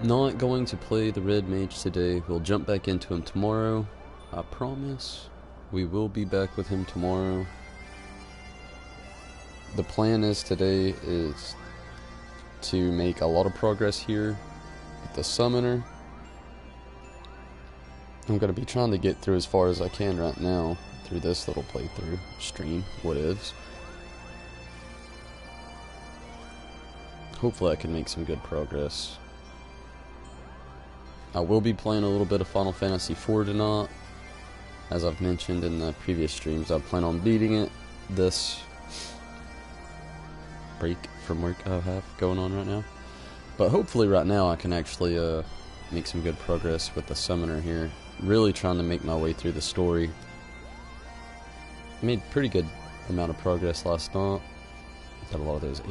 Not going to play the red mage today. We'll jump back into him tomorrow. I promise. We will be back with him tomorrow. The plan is today is to make a lot of progress here with the summoner. I'm going to be trying to get through as far as I can right now through this little playthrough, stream, whatevs. Hopefully I can make some good progress. I will be playing a little bit of Final Fantasy XIV tonight. As I've mentioned in the previous streams, I plan on beating it this break from work I have going on right now. But hopefully right now I can actually make some good progress with the summoner here. Really trying to make my way through the story. Made pretty good amount of progress last night. Got a lot of those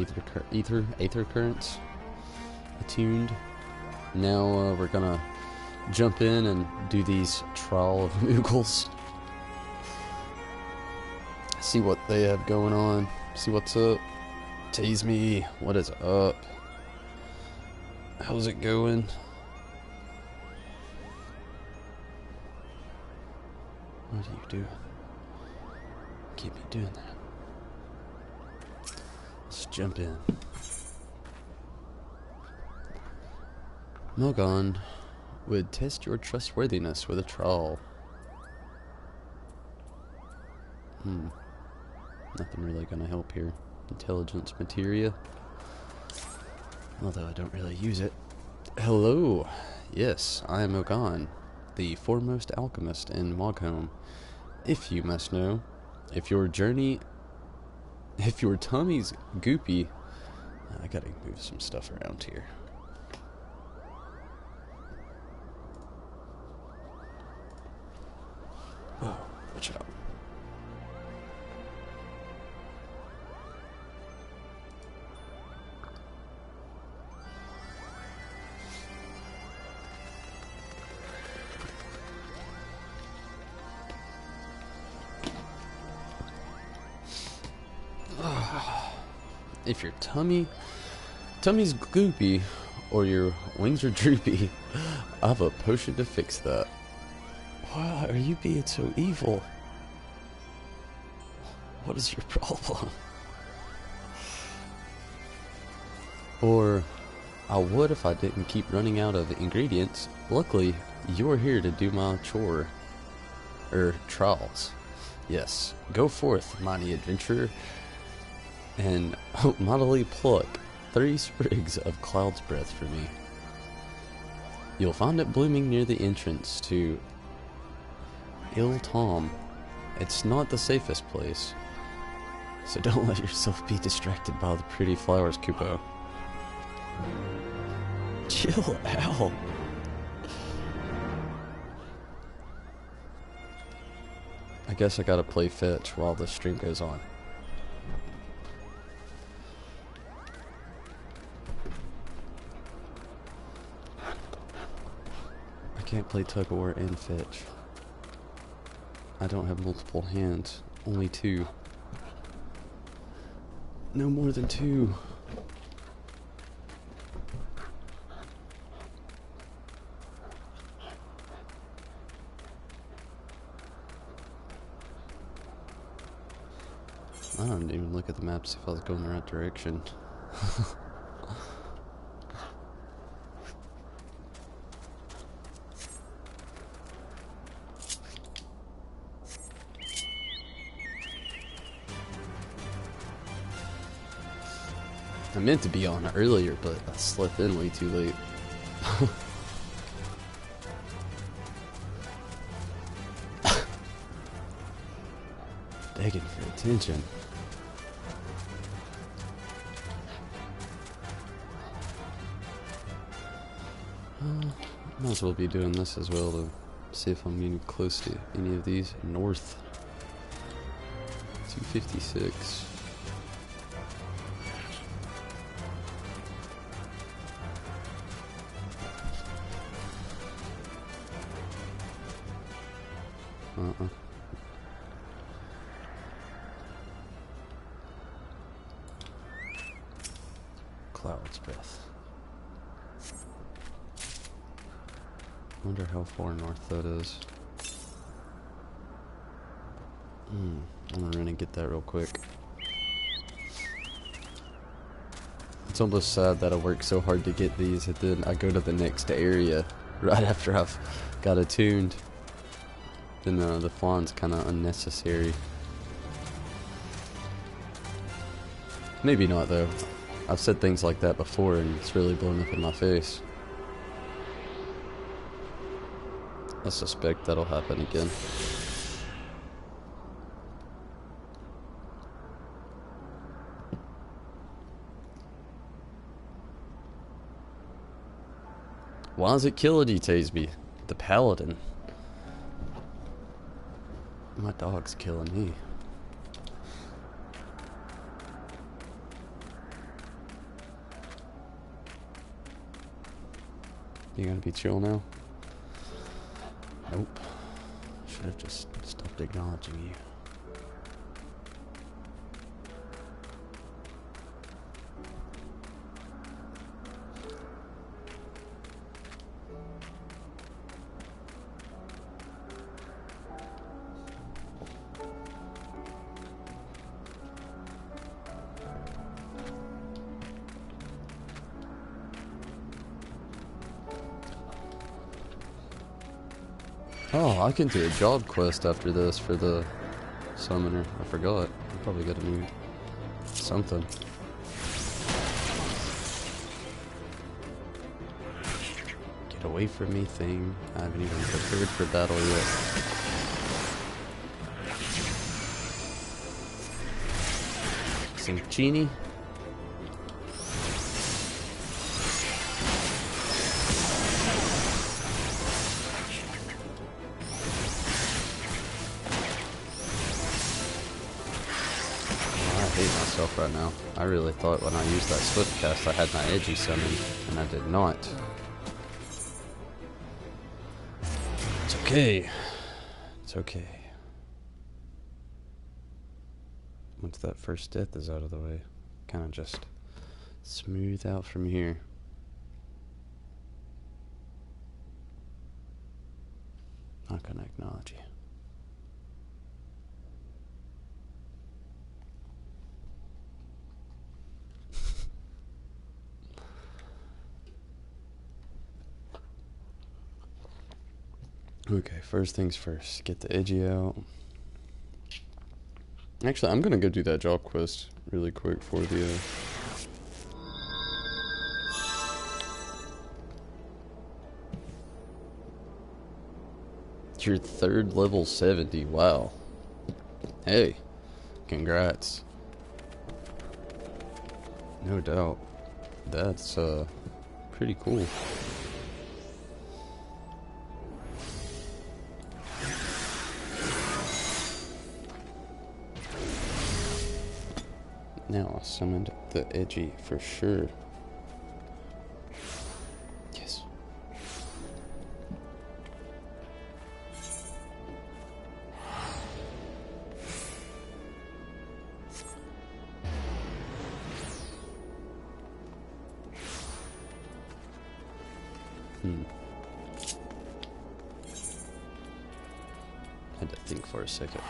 aether currents attuned. Now we're gonna jump in and do these trial of Moogles. See what they have going on. See what's up. Tease me. What is up? How's it going? What are you doing? Keep me doing that. Let's jump in. Mogon would test your trustworthiness with a trial. Nothing really gonna help here. Intelligence materia. Although I don't really use it. Hello. Yes, I am Mogon, the foremost alchemist in Mogholm. If you must know, if your tummy's goopy, I gotta move some stuff around here. Oh, watch out. If your tummy's goopy or your wings are droopy, I have a potion to fix that. Why are you being so evil? What is your problem? Or I would if I didn't keep running out of ingredients. Luckily, you're here to do my chore. Trials. Yes, go forth, mighty adventurer, and mightily pluck 3 sprigs of cloud's breath for me. You'll find it blooming near the entrance to Il Tom. It's not the safest place, so don't let yourself be distracted by the pretty flowers, Kupo. Chill out. I guess I gotta play fetch while the stream goes on. I can't play tug of war and fetch. I don't have multiple hands, only 2. No more than 2. I didn't even look at the map to see if I was going the right direction. I meant to be on earlier, but I slept in way too late. Begging for attention. Might as well be doing this as well to see if I'm getting close to any of these. North 256. Cloud's Breath. Wonder how far north that is. I'm gonna run and get that real quick. It's almost sad that I work so hard to get these and then I go to the next area right after I've got attuned. Then the fawn's kind of unnecessary. Maybe not though. I've said things like that before and it's really blown up in my face. I suspect that'll happen again. Why does it kill me? The paladin. My dog's killing me. You gonna be chill now? Nope. Should have just stopped acknowledging you. Oh, I can do a job quest after this for the summoner. I forgot. I probably gotta do something. Get away from me, thing. I haven't even prepared for battle yet. Some genie. Right now. I really thought when I used that swift cast I had my edgy summon, and I did not. It's okay. It's okay. Once that first death is out of the way, kind of just smooth out from here. Not gonna acknowledge you. Okay, first things first. Get the edgy out. Actually, I'm gonna go do that job quest really quick for the... It's your third level 70. Wow. Hey, congrats. No doubt. That's pretty cool. Now I summoned the edgy for sure. Yes. Had to think for a second.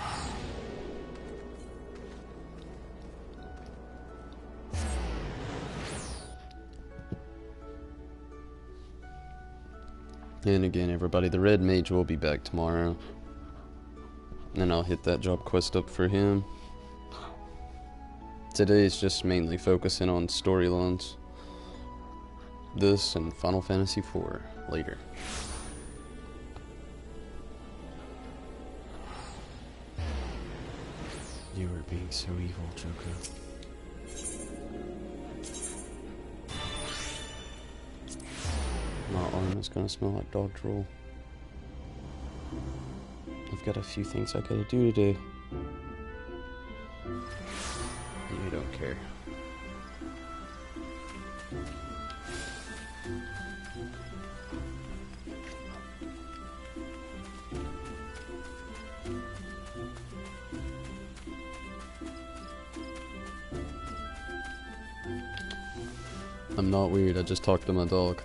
And again, everybody, the red mage will be back tomorrow. And I'll hit that job quest up for him. Today is just mainly focusing on storylines. This and Final Fantasy IV later. You were being so evil, Joko. My arm is gonna smell like dog drool. I've got a few things I gotta do today. You don't care. I'm not weird, I just talked to my dog.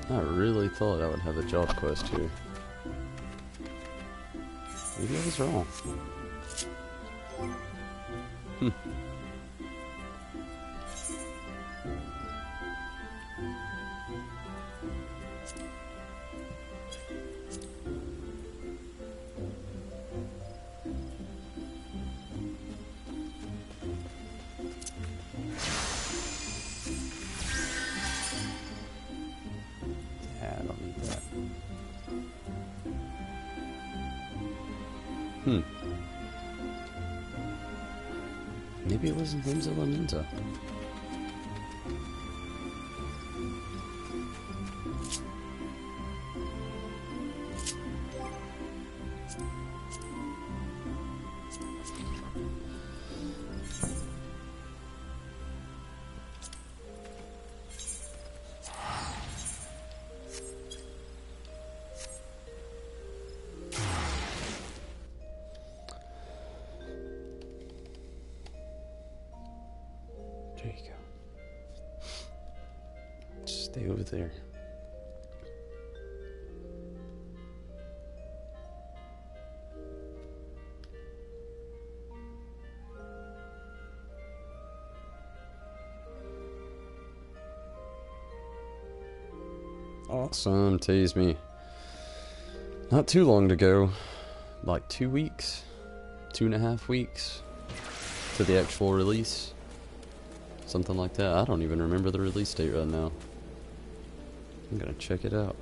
I really thought I would have a job quest here. Maybe I was wrong. Maybe it was in Whimsy Laminta. There you go. Stay over there. Awesome, tease me. Not too long to go. Like 2 weeks? 2.5 weeks to the actual release. Something like that. I don't even remember the release date right now. I'm gonna check it out.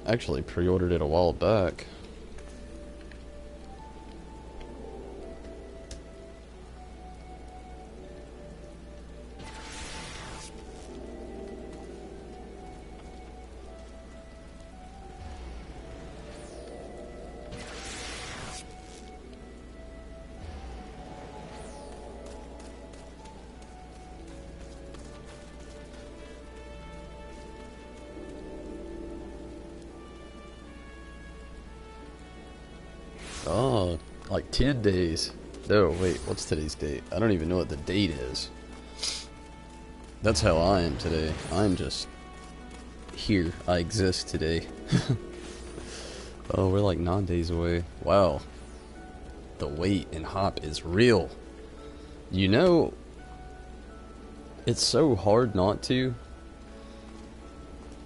Actually pre-ordered it a while back. Oh, like 10 days. No, wait, what's today's date? I don't even know what the date is. That's how I am today. I'm just here. I exist today. Oh, we're like 9 days away. Wow. The wait and hop is real. You know, it's so hard not to.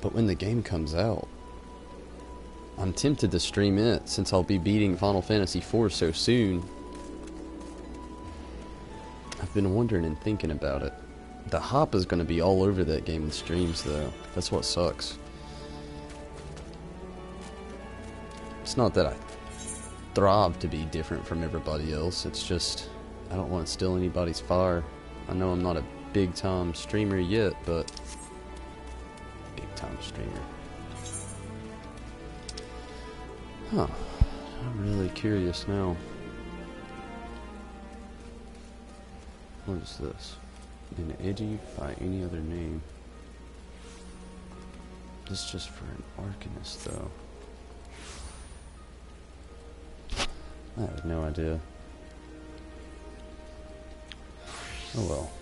But when the game comes out, I'm tempted to stream it since I'll be beating Final Fantasy IV so soon. I've been wondering and thinking about it. The hop is going to be all over that game with streams though. That's what sucks. It's not that I thrive to be different from everybody else. It's just I don't want to steal anybody's fire. I know I'm not a big time streamer yet, but big time streamer. Huh. I'm really curious now. What is this? An Eddie by any other name. This is just for an Arcanist though. I have no idea. Oh well.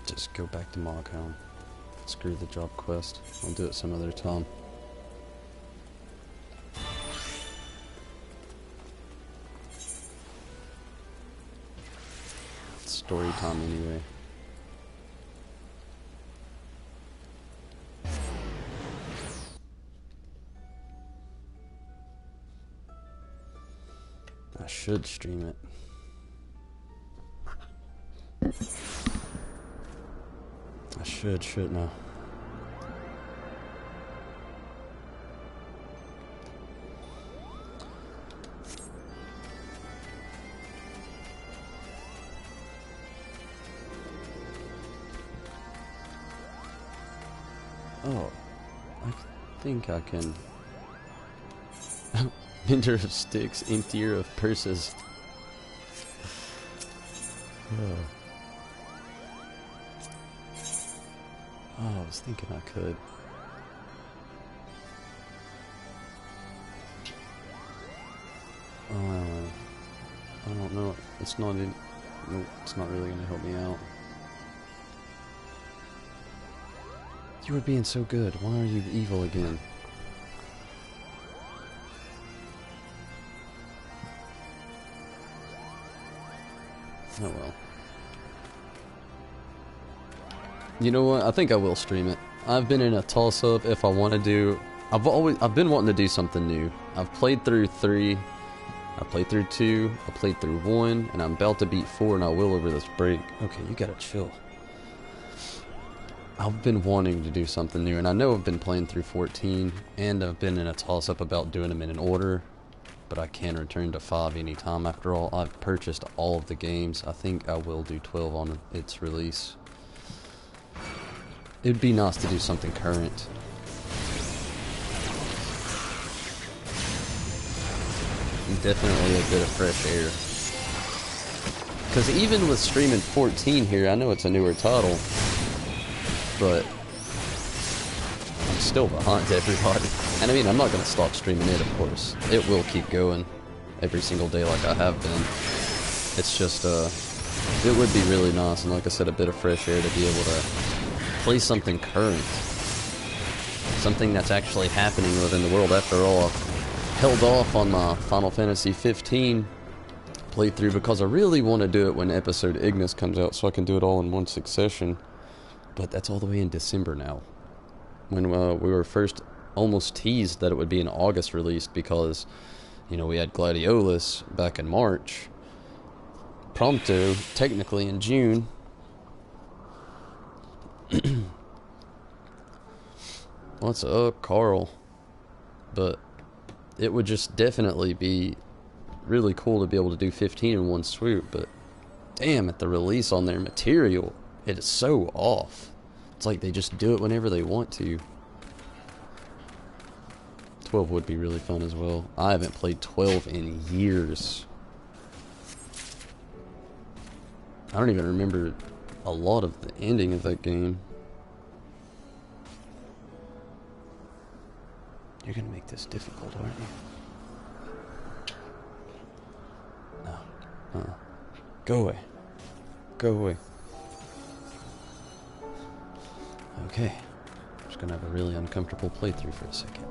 Just go back to Moghound. Screw the job quest. I'll do it some other time. It's story time anyway. I should stream it. I should, shouldn't I? Oh, I think I can. Mender of sticks, emptier of purses. Oh. I was thinking I could. I don't know. It's not in. Nope, it's not really gonna help me out. You were being so good. Why are you evil again? Oh well. You know what? I think I will stream it. I've been in a toss-up if I want to do. I've been wanting to do something new. I've played through 3. I played through 2. I played through 1, and I'm about to beat 4, and I will over this break. Okay, you gotta chill. I've been wanting to do something new, and I know I've been playing through 14, and I've been in a toss-up about doing them in an order. But I can return to 5 anytime. After all, I've purchased all of the games. I think I will do 12 on its release. It'd be nice to do something current. Definitely a bit of fresh air. Because even with streaming 14 here, I know it's a newer title, but I'm still behind everybody. And I mean, I'm not going to stop streaming it, of course. It will keep going every single day like I have been. It's just, it would be really nice, and like I said, a bit of fresh air to be able to play something current. Something that's actually happening within the world. After all, I've held off on my Final Fantasy XV playthrough because I really want to do it when episode Ignis comes out so I can do it all in one succession. But that's all the way in December now. When we were first almost teased that it would be an August release because, you know, we had Gladiolus back in March. Prompto, technically in June. What's up, Carl? But it would just definitely be really cool to be able to do 15 in one swoop, but damn, at the release on their material, it is so off. It's like they just do it whenever they want to. 12 would be really fun as well. I haven't played 12 in years. I don't even remember a lot of the ending of that game. You're gonna make this difficult, aren't you? No. Go away. Go away. Okay. I'm just gonna have a really uncomfortable playthrough for a second.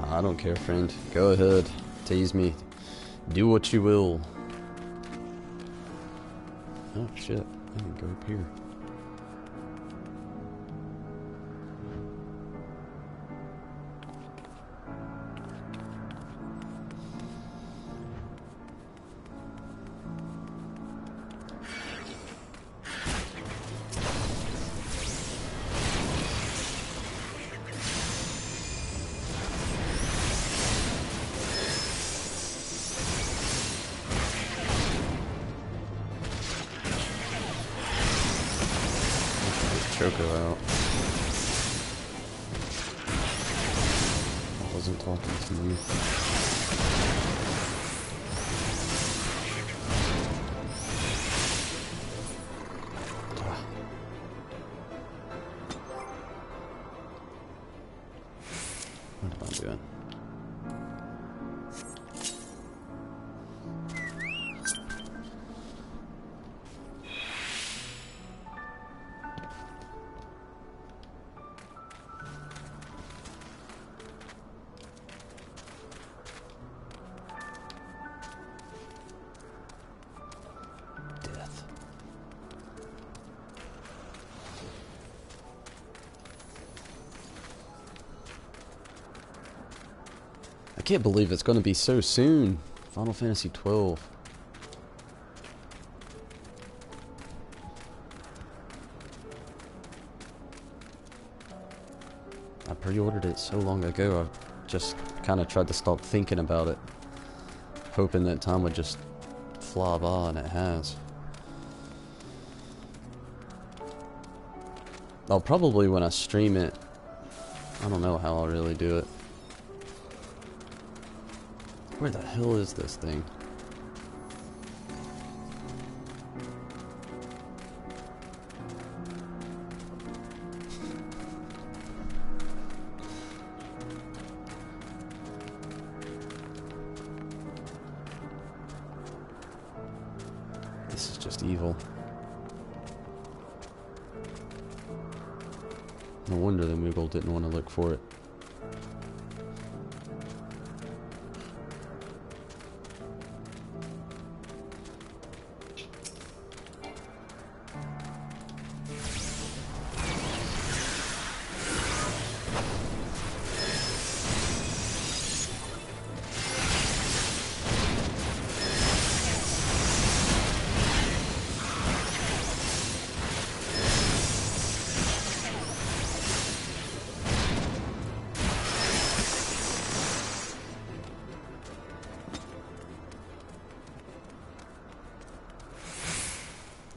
I don't care, friend. Go ahead. Tease me. Do what you will. Oh, shit. I can go up here. Choco out. I wasn't talking to you. What am I doing? I can't believe it's going to be so soon. Final Fantasy XII. I pre-ordered it so long ago, I just kind of tried to stop thinking about it, hoping that time would just fly by, and it has. I'll probably, when I stream it, I don't know how I'll really do it. Where the hell is this thing? This is just evil. No wonder the Moogle didn't want to look for it.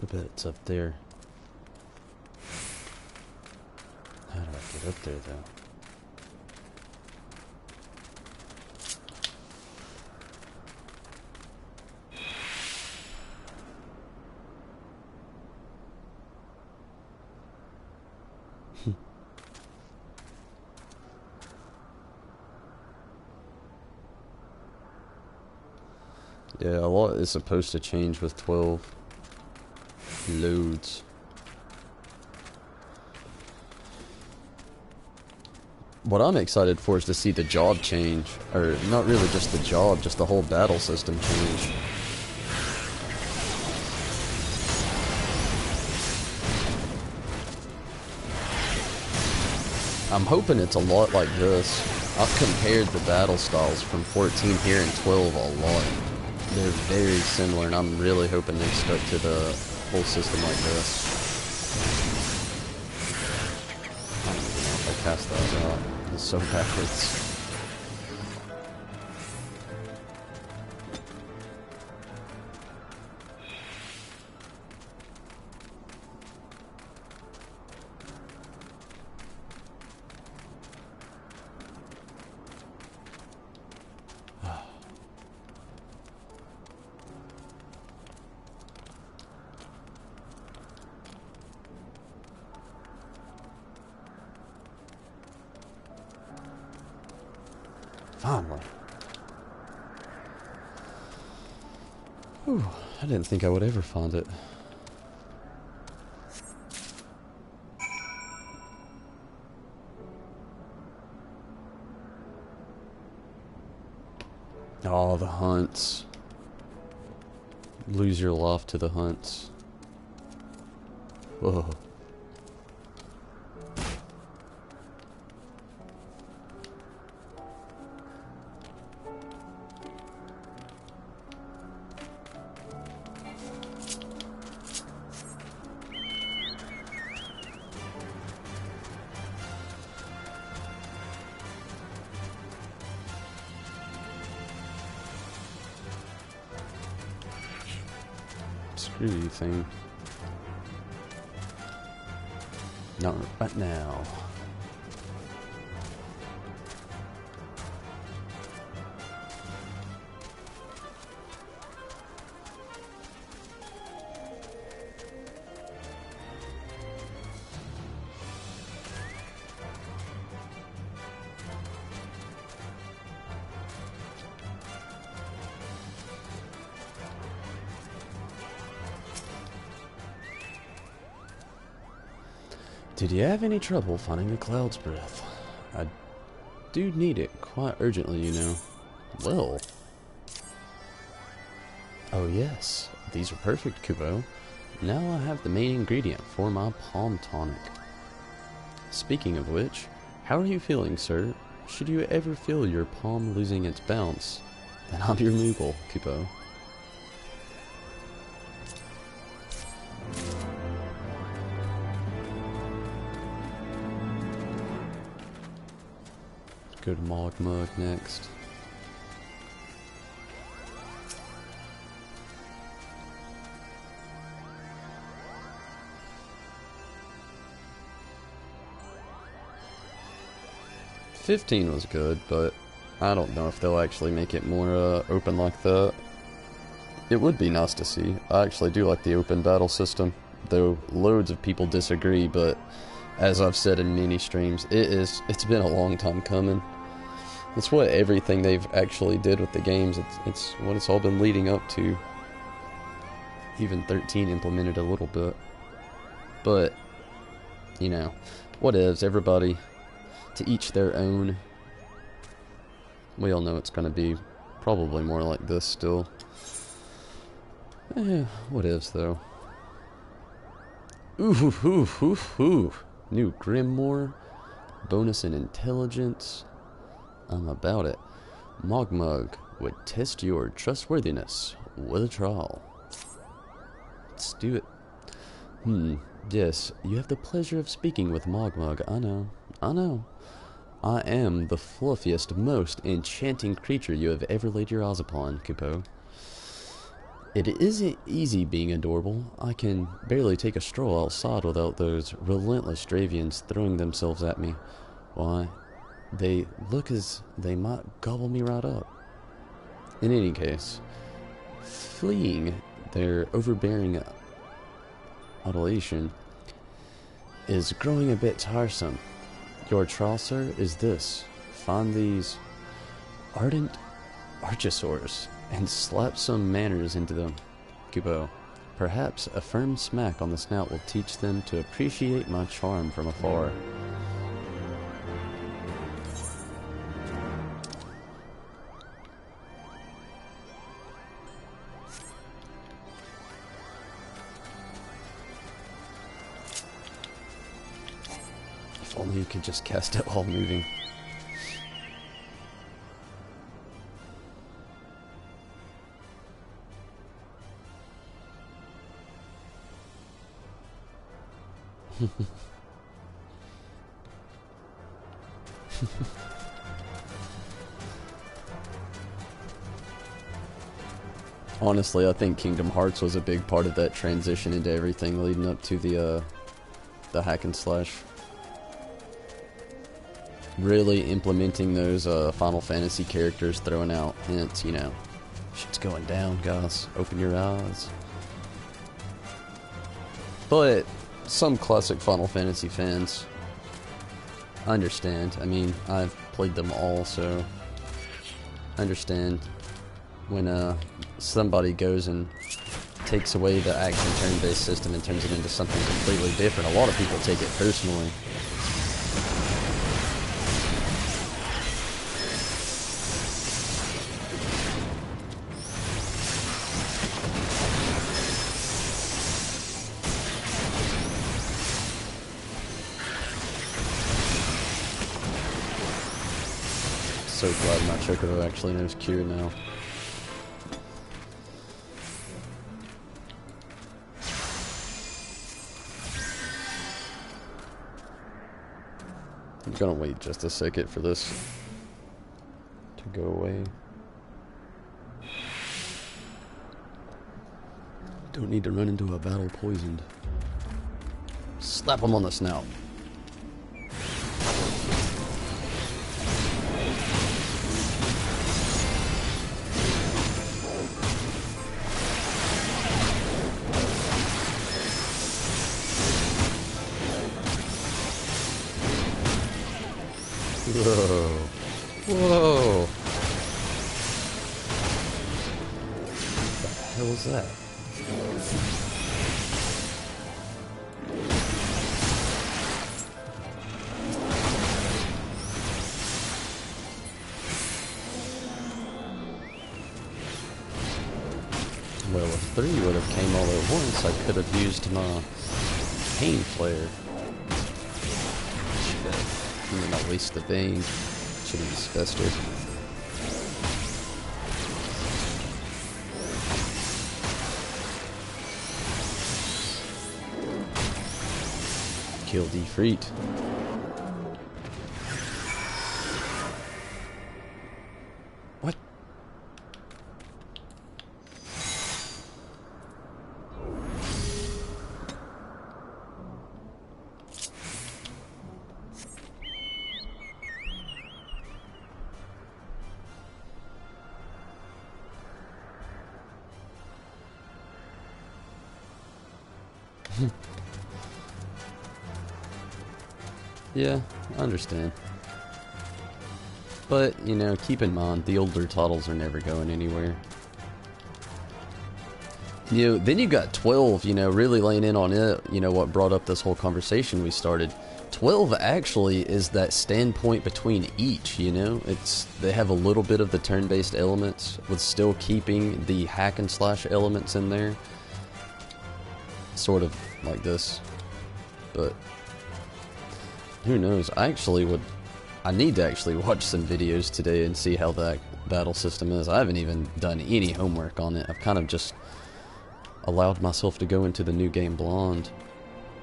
I bet it's up there. How do I get up there, though? Yeah, a lot is supposed to change with 12. Loads. What I'm excited for is to see the job change. Or, not really just the job, just the whole battle system change. I'm hoping it's a lot like this. I've compared the battle styles from 14 here and 12 a lot. They're very similar, and I'm really hoping they stuck to the whole system like this. I don't even know if I cast that out. It's so backwards. Finally. Whew, I didn't think I would ever find it. Oh, the hunts. Lose your life to the hunts. Whoa. Screw you thing. Not right now. Did you have any trouble finding the Cloud's Breath? I do need it quite urgently, you know. Well. Oh yes, these are perfect, Kubo. Now I have the main ingredient for my palm tonic. Speaking of which, how are you feeling, sir? Should you ever feel your palm losing its bounce, then I'm your Moogle, Kubo. Go to Mogmug next. $15 was good, but I don't know if they'll actually make it more open like that. It would be nice to see. I actually do like the open battle system, though loads of people disagree, but as I've said in many streams, it's been a long time coming. It's what everything they've actually did with the games, it's what it's all been leading up to. Even 13 implemented a little bit. But, you know, whatevs, everybody, to each their own. We all know it's going to be probably more like this still. Whatevs though. Ooh. New Grimoire. Bonus in intelligence. I'm about it. Mogmug would test your trustworthiness with a trial. Let's do it. Yes, you have the pleasure of speaking with Mogmug. I know. I am the fluffiest, most enchanting creature you have ever laid your eyes upon, Kupo. It isn't easy being adorable. I can barely take a stroll outside without those relentless Dravians throwing themselves at me. Why, they look as they might gobble me right up. In any case, fleeing their overbearing adulation is growing a bit tiresome. Your trial, sir, is this. Find these ardent archosaurs and slap some manners into them, Kupo. Perhaps a firm smack on the snout will teach them to appreciate my charm from afar. If only you could just cast it while moving. Honestly, I think Kingdom Hearts was a big part of that transition into everything leading up to the hack and slash. Really implementing those Final Fantasy characters, throwing out hints, you know. Shit's going down, guys. Open your eyes. But some classic Final Fantasy fans understand. I mean, I've played them all, so I understand when somebody goes and takes away the action turn-based system and turns it into something completely different. A lot of people take it personally. So glad my Chocobo actually knows Cure now. I'm gonna wait just a second for this to go away. Don't need to run into a battle poisoned. Slap him on the snout. Whoa. Whoa. What the hell was that? Well, if 3 would have came all at once, I could have used my pain flare. And then at least the vein shouldn't be festered. Kill Defreet. What? Yeah, I understand. But, you know, keep in mind, the older titles are never going anywhere. You know, then you got 12, you know, really laying in on it, you know, what brought up this whole conversation we started. 12 actually is that standpoint between each, you know? They have a little bit of the turn-based elements, with still keeping the hack and slash elements in there. Sort of like this. But who knows? I need to actually watch some videos today and see how that battle system is. I haven't even done any homework on it. I've kind of just allowed myself to go into the new game blind.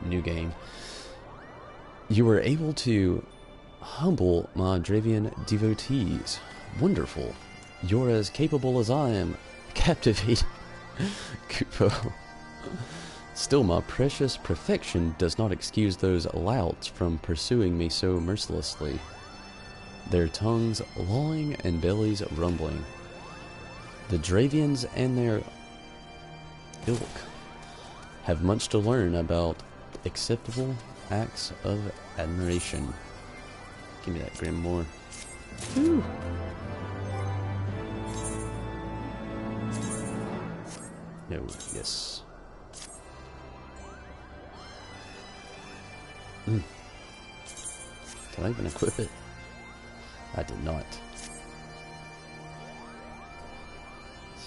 New game. You were able to humble my Dravian devotees. Wonderful. You're as capable as I am. Captivating. Kupo. Still, my precious perfection does not excuse those louts from pursuing me so mercilessly. Their tongues lolling and bellies rumbling. The Dravians and their ilk have much to learn about acceptable acts of admiration. Give me that Grimoire. Woo. No, yes. Did I even equip it? I did not.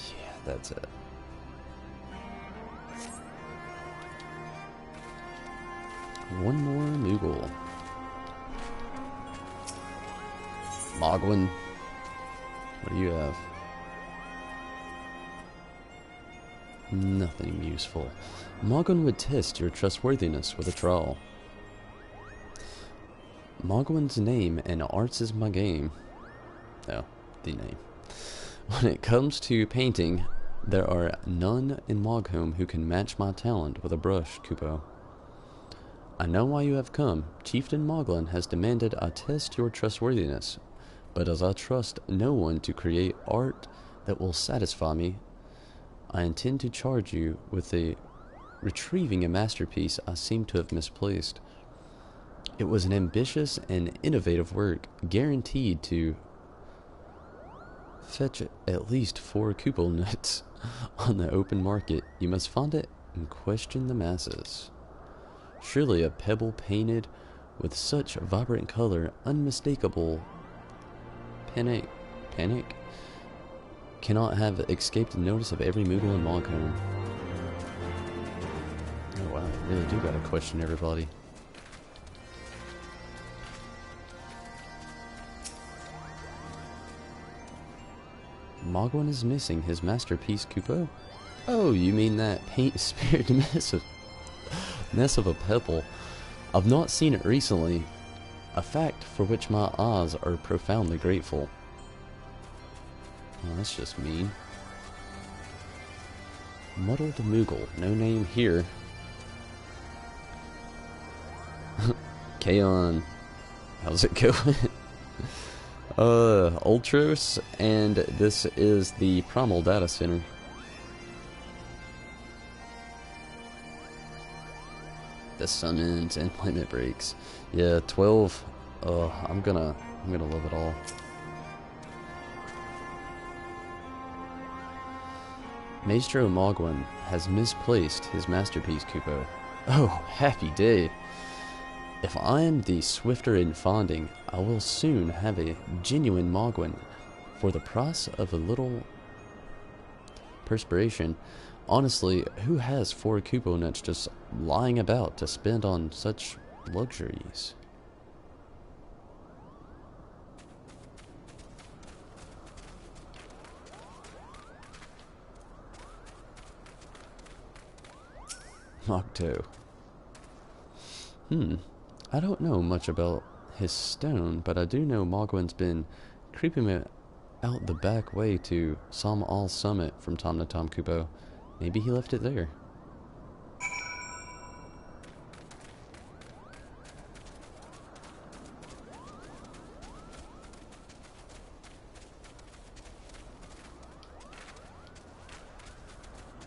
Yeah, that's it. One more Moogle. Mogwin. What do you have? Nothing useful. Mogwin would test your trustworthiness with a trial. Mogwin's name and arts is my game. Oh, the name. When it comes to painting, there are none in Mogholm who can match my talent with a brush, Kupo. I know why you have come. Chieftain Moglin has demanded I test your trustworthiness, but as I trust no one to create art that will satisfy me, I intend to charge you with retrieving a masterpiece I seem to have misplaced. It was an ambitious and innovative work, guaranteed to fetch at least 4 Kupol nuts on the open market. You must find it and question the masses. Surely a pebble painted with such vibrant color, unmistakable panic, cannot have escaped the notice of every Moogle in Mogholm. Oh wow, I really do gotta question everybody. Mogwin is missing his masterpiece, Kupo? Oh, you mean that paint-speared mess of a pebble. I've not seen it recently, a fact for which my eyes are profoundly grateful. Oh, that's just mean. Muddled Moogle, no name here. Kaon, how's it going? Ultros, and this is the Primal Data Center. The summons and limit breaks. Yeah, 12. I'm gonna love it all. Maestro Mogwin has misplaced his masterpiece, Kupo. Oh, happy day. If I am the swifter in finding, I will soon have a genuine Mogwin for the price of a little perspiration. Honestly, who has 4 Kupo nuts just lying about to spend on such luxuries? Octo. I don't know much about his stone, but I do know Mogwin's been creeping out the back way to All Summit from time to time, Kupo. Maybe he left it there.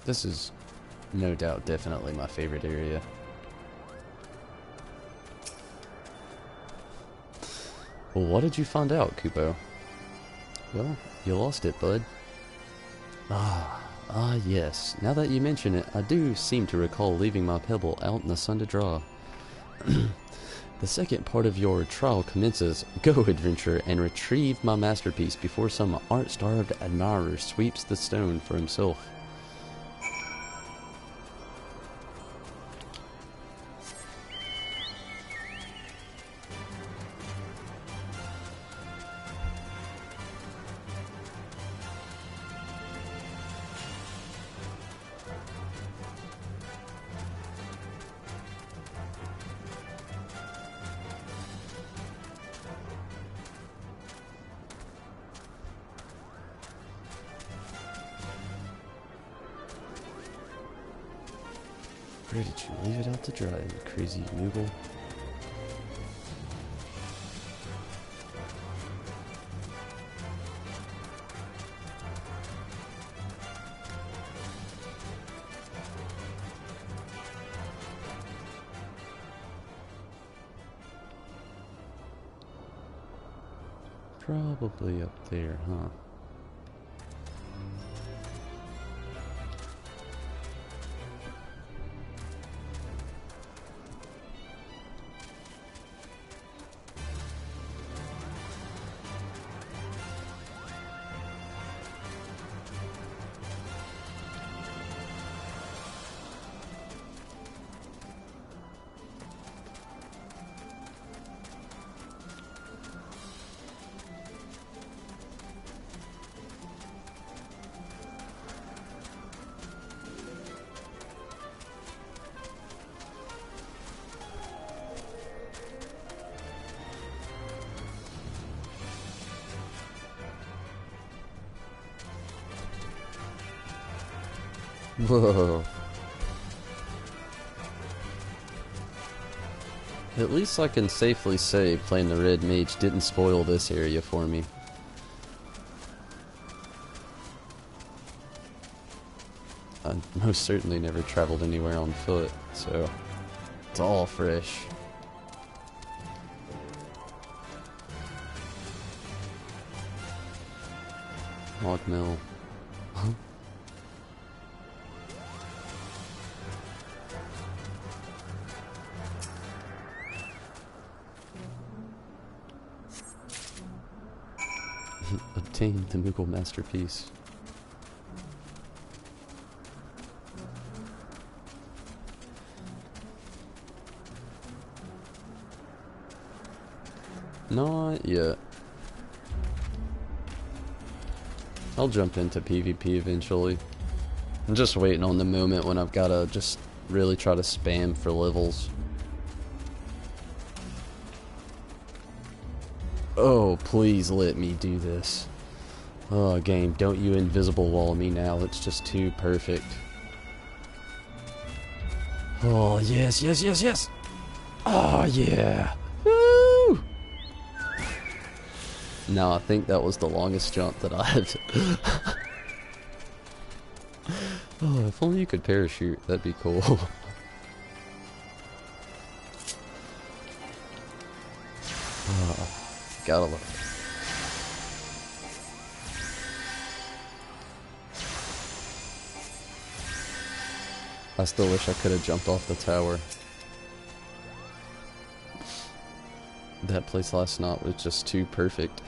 This is no doubt definitely my favorite area. Well, what did you find out, Kupo? Well, you lost it, bud. Yes. Now that you mention it, I do seem to recall leaving my pebble out in the sun to dry. The second part of your trial commences. Go, adventurer, and retrieve my masterpiece before some art-starved admirer sweeps the stone for himself. Where did you leave it out to dry, you crazy Moogle? Probably up there, huh? Whoa. At least I can safely say playing the red mage didn't spoil this area for me. I most certainly never traveled anywhere on foot, so it's all fresh. Log mill. Obtain the Moogle masterpiece. Not yet. I'll jump into PvP eventually. I'm just waiting on the moment when I've gotta just really try to spam for levels. Oh, please let me do this. Oh, game, don't you invisible wall me now. It's just too perfect. Oh, yes, yes, yes, yes. Oh, yeah. Woo! No, I think that was the longest jump that I've... Oh, if only you could parachute. That'd be cool. Oh, gotta love it. I still wish I could have jumped off the tower. That place last night was just too perfect.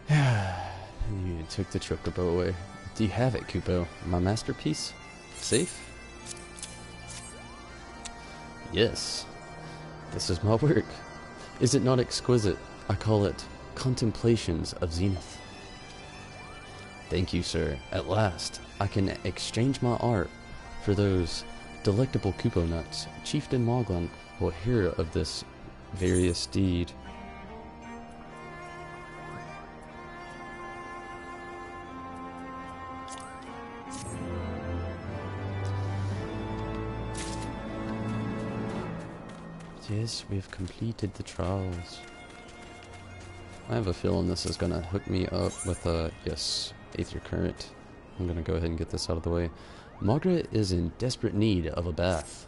You took the chocobo away. Do you have it, Kupo? My masterpiece? Safe? Yes. This is my work. Is it not exquisite? I call it Contemplations of Zenith. Thank you, sir. At last, I can exchange my art for those delectable Kupo nuts. Chieftain Moglan will hear of this various deed. Yes, we've completed the trials. I have a feeling this is gonna hook me up with a, yes, Aether Current. I'm gonna go ahead and get this out of the way. Margaret is in desperate need of a bath.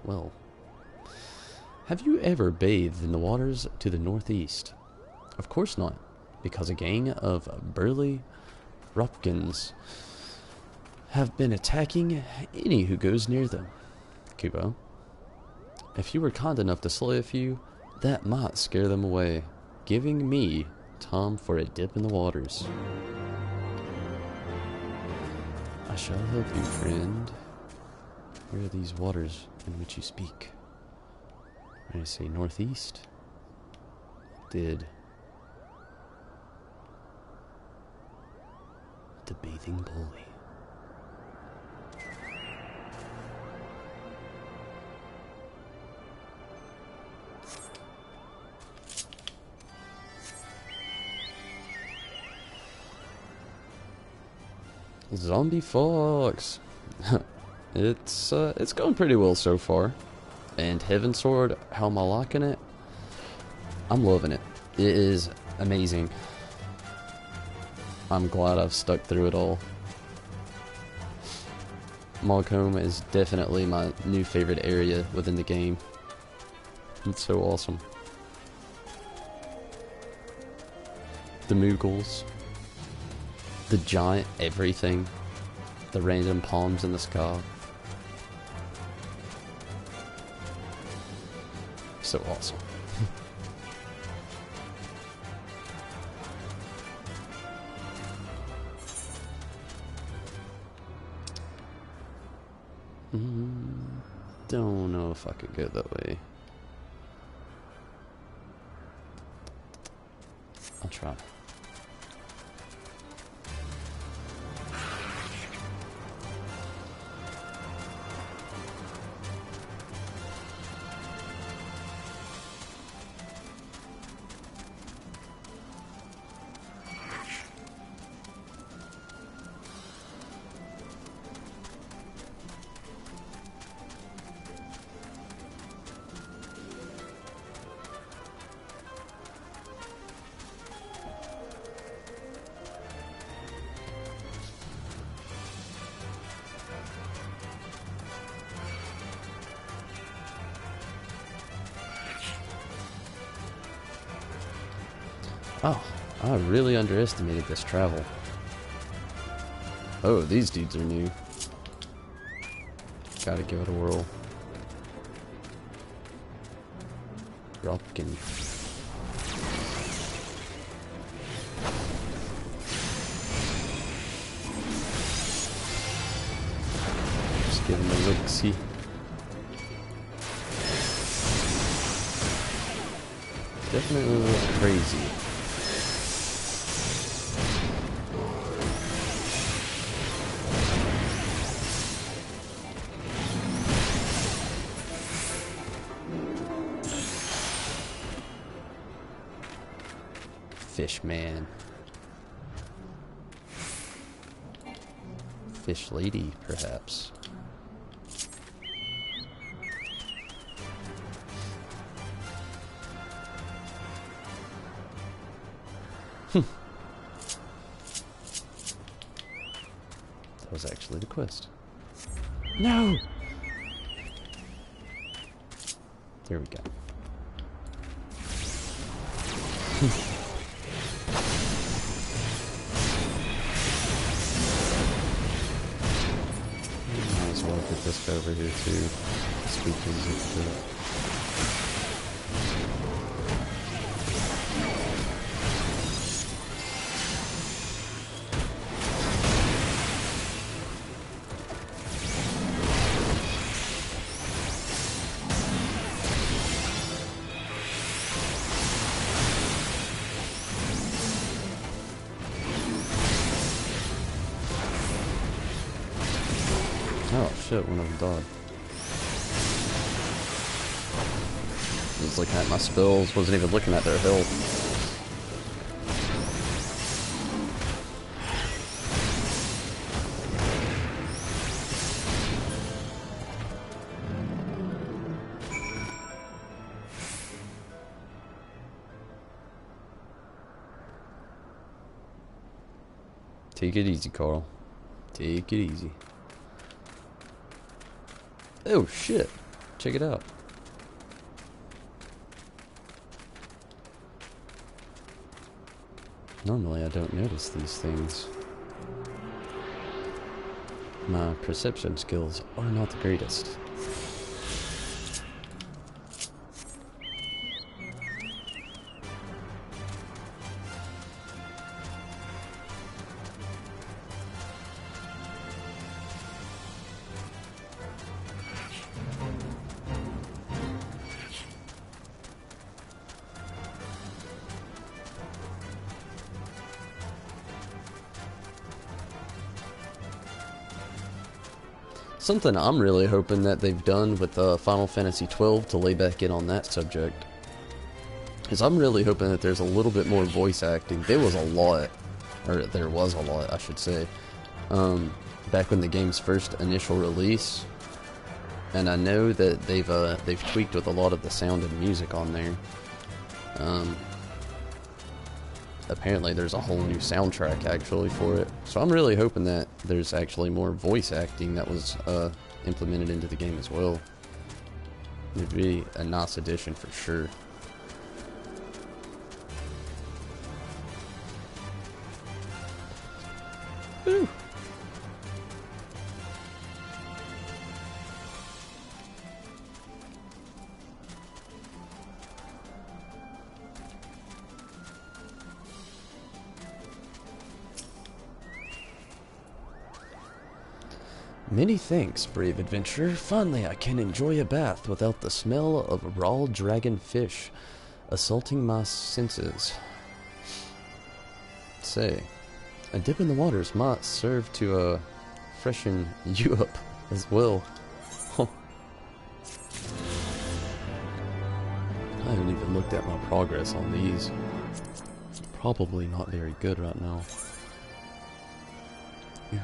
Well, have you ever bathed in the waters to the northeast? Of course not, because a gang of burly Ropkins have been attacking any who goes near them. Kubo, if you were kind enough to slay a few, that might scare them away, giving me time for a dip in the waters. I shall help you, friend. Where are these waters in which you speak? When I say northeast, did the bathing bully. Zombie Fox. It's going pretty well so far. And Heaven Sword, how am I liking it? I'm loving it. It is amazing. I'm glad I've stuck through it all. Malcolm is definitely my new favorite area within the game. It's so awesome. The Moogles. The giant everything. The random palms in the sky. So awesome. Don't know if I could go that way. I'll try. Oh, I really underestimated this travel. Oh, these dudes are new. Gotta give it a whirl. Dropkin. Just give him a look-see. Definitely a little crazy. Fish man. Fish lady, perhaps. That was actually the quest. No! There we go. Might as well get this guy over here too. Speak things into it. Oh shit, one of them died. I was looking at my spells, wasn't even looking at their health. Take it easy, Carl. Take it easy. Oh, shit. Check it out. Normally, I don't notice these things. My perception skills are not the greatest. Something I'm really hoping that they've done with Final Fantasy XII to lay back in on that subject is I'm really hoping that there's a little bit more voice acting. There was a lot, I should say, back when the game's first initial release, and I know that they've tweaked with a lot of the sound and music on there. Apparently there's a whole new soundtrack actually for it. So I'm really hoping that there's actually more voice acting that was implemented into the game as well. It'd be a nice addition for sure. Woo. Many thanks, brave adventurer. Finally, I can enjoy a bath without the smell of raw dragon fish assaulting my senses. Say, a dip in the waters might serve to freshen you up as well. I haven't even looked at my progress on these. Probably not very good right now. Ooh.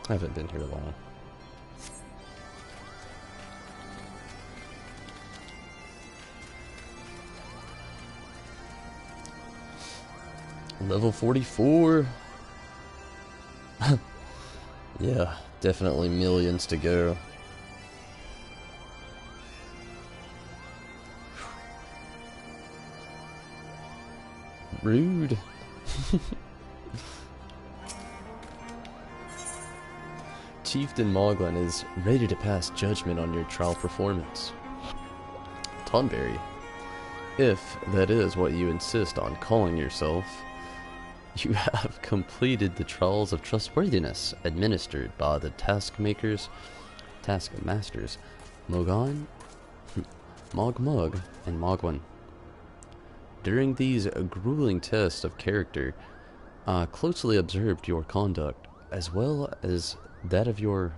I haven't been here long. Level 44. Yeah, definitely millions to go. Rude. Chieftain Moglin is ready to pass judgment on your trial performance. Tonberry, if that is what you insist on calling yourself, you have completed the trials of trustworthiness administered by the taskmasters, Mogon, Mogmug, and Mogwin. During these grueling tests of character, I closely observed your conduct, as well as that of your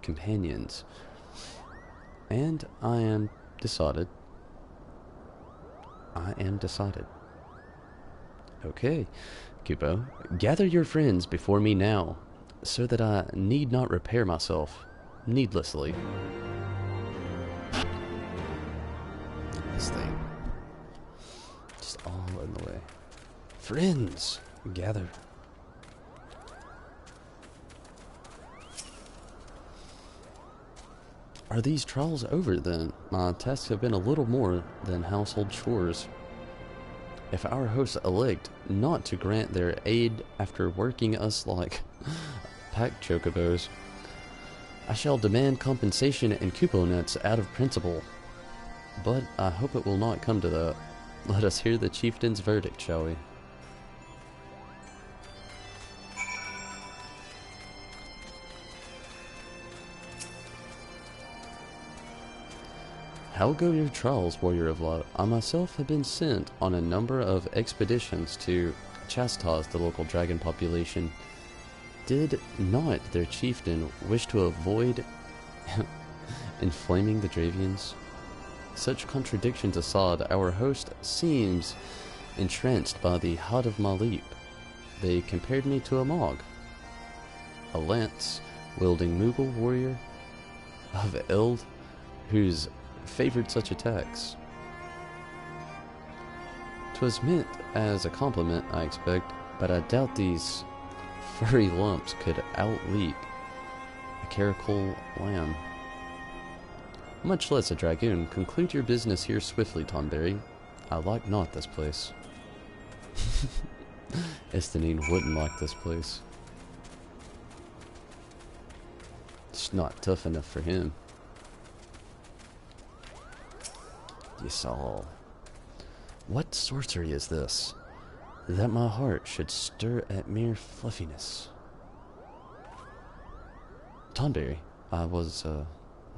companions, and I am decided. Okay, Kupo, gather your friends before me now, so that I need not repair myself needlessly. This thing, just all in the way. Friends, gather. Are these trials over then? My tasks have been a little more than household chores. If our hosts elect not to grant their aid after working us like pack chocobos, I shall demand compensation and couponets out of principle. But I hope it will not come to that. Let us hear the chieftain's verdict, shall we? How go your trials, Warrior of Light? I myself have been sent on a number of expeditions to chastise the local dragon population. Did not their chieftain wish to avoid inflaming the Dravians? Such contradictions aside, our host seems entranced by the hut of Malip. They compared me to a Mog, a lance-wielding Moogle warrior of Eld, whose favored such attacks. 'Twas meant as a compliment, I expect, but I doubt these furry lumps could outleap a caracal lamb. Much less a dragoon. Conclude your business here swiftly, Tonberry. I like not this place. Estonine wouldn't like this place. It's not tough enough for him. Yes, all. What sorcery is this? That my heart should stir at mere fluffiness. Tonberry, I was,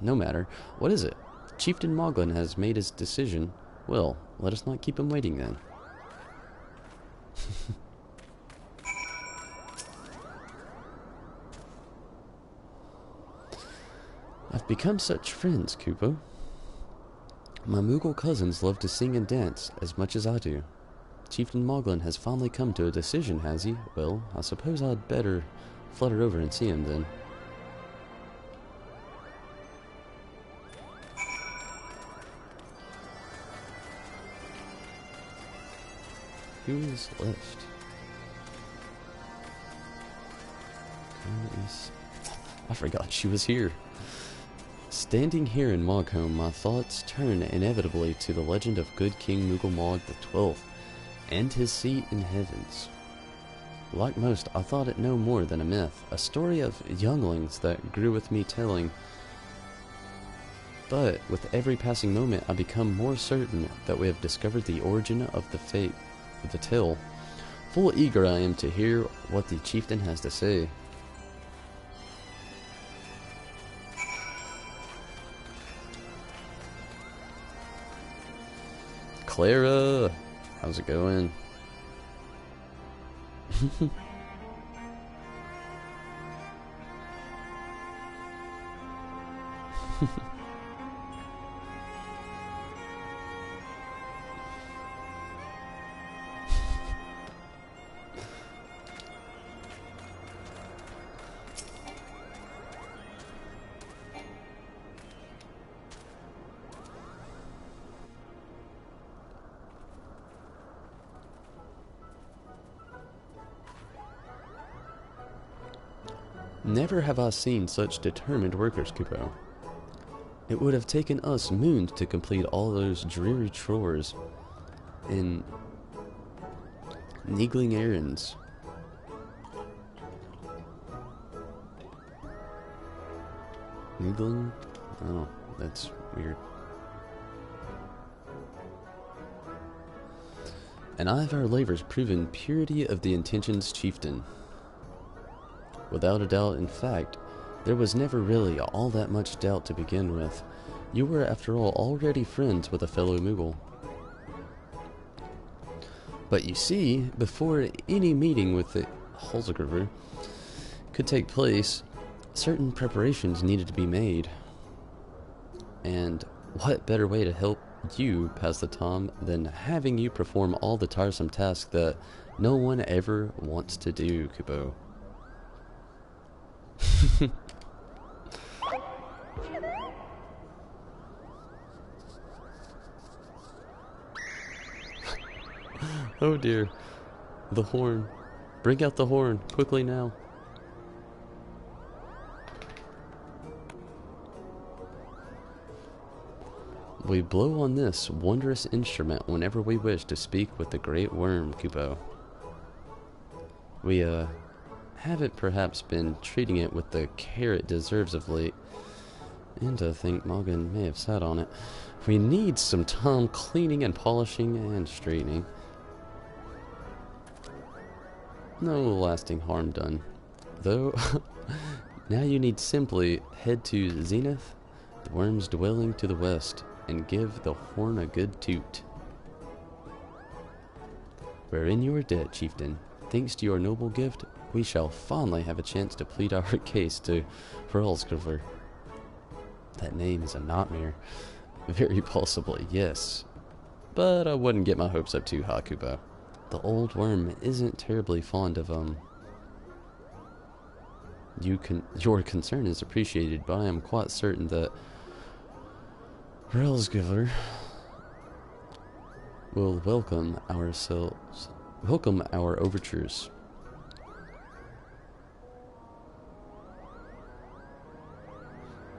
no matter. What is it? Chieftain Moglin has made his decision. Well, let us not keep him waiting then. I've become such friends, Kupo. My Moogle cousins love to sing and dance as much as I do. Chieftain Moglin has finally come to a decision, has he? Well, I suppose I'd better flutter over and see him then. Who is left? I forgot she was here. Standing here in Mogholm, my thoughts turn inevitably to the legend of good King Moogle XII and his seat in heavens. Like most, I thought it no more than a myth, a story of younglings that grew with me telling. But with every passing moment, I become more certain that we have discovered the origin of the fate of the tale. Full eager I am to hear what the chieftain has to say. Clara, how's it going? Never have I seen such determined workers, Kupo. It would have taken us moons to complete all those dreary chores and niggling errands. Niggling? Oh, that's weird. And I have our labors proven purity of the intentions, chieftain. Without a doubt, in fact, there was never really all that much doubt to begin with. You were, after all, already friends with a fellow Moogle. But you see, before any meeting with the Holzgriver could take place, certain preparations needed to be made. And what better way to help you pass the time than having you perform all the tiresome tasks that no one ever wants to do, Kupo? Oh dear. The horn. Bring out the horn, quickly now. We blow on this wondrous instrument whenever we wish to speak with the great worm, Kupo. We, haven't perhaps been treating it with the care it deserves of late, and I think Morgan may have sat on it. We need some time cleaning and polishing and straightening. No lasting harm done, though. Now you need simply head to Zenith, the worm's dwelling to the west, and give the horn a good toot. We're in your debt, chieftain. Thanks to your noble gift, we shall finally have a chance to plead our case to Hrolskriver. That name is a nightmare. Very possibly, yes. But I wouldn't get my hopes up too high, Kupo. The old worm isn't terribly fond of, your concern is appreciated, but I am quite certain that Hrolskriver will welcome ourselves welcome our overtures.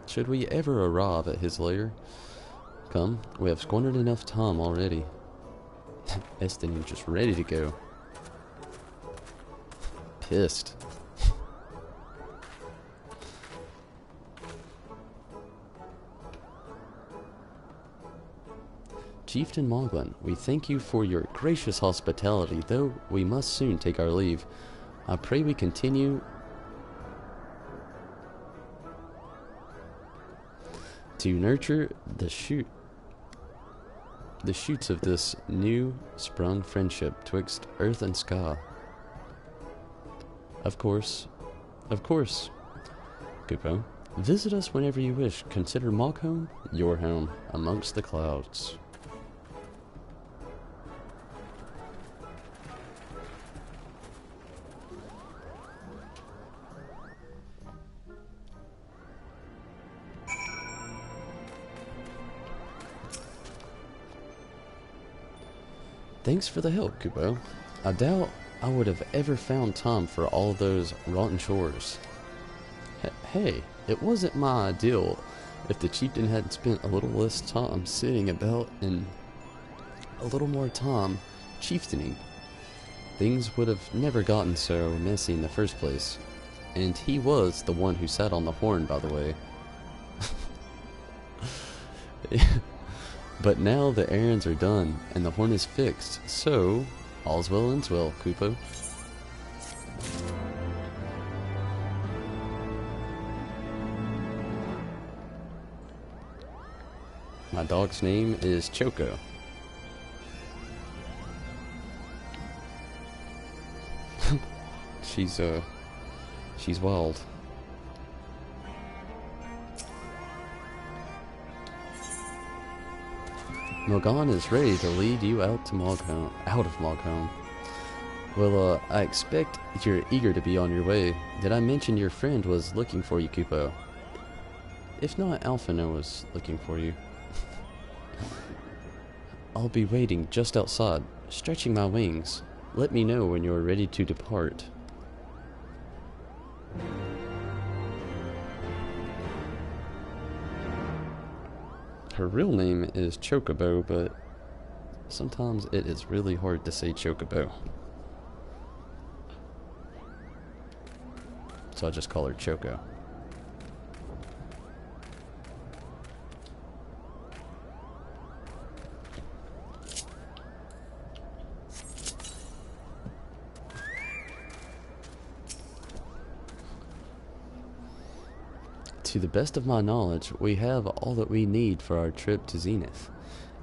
Should we ever arrive at his lair? Come, we have squandered enough time already. Estin just ready to go. Pissed. Chieftain Moglen, we thank you for your gracious hospitality, though we must soon take our leave. I pray we continue to nurture the shoots of this new sprung friendship twixt earth and sky. Of course, Kupo. Visit us whenever you wish. Consider Mock your home amongst the clouds. Thanks for the help, Kupo. I doubt I would have ever found time for all those rotten chores. Hey, it wasn't my ideal if the chieftain had spent a little less time sitting about and a little more time chieftaining. Things would have never gotten so messy in the first place. And he was the one who sat on the horn, by the way. But now the errands are done, and the horn is fixed, so all's well ends well, Kupo. My dog's name is Choco. She's wild. Morgan is ready to lead you out of Moghome. Well, I expect you're eager to be on your way. Did I mention your friend was looking for you, Kupo? If not, Alphino was looking for you. I'll be waiting just outside, stretching my wings. Let me know when you're ready to depart. Her real name is Chocobo, but sometimes it is really hard to say Chocobo. So I just call her Choco. To the best of my knowledge, we have all that we need for our trip to Zenith,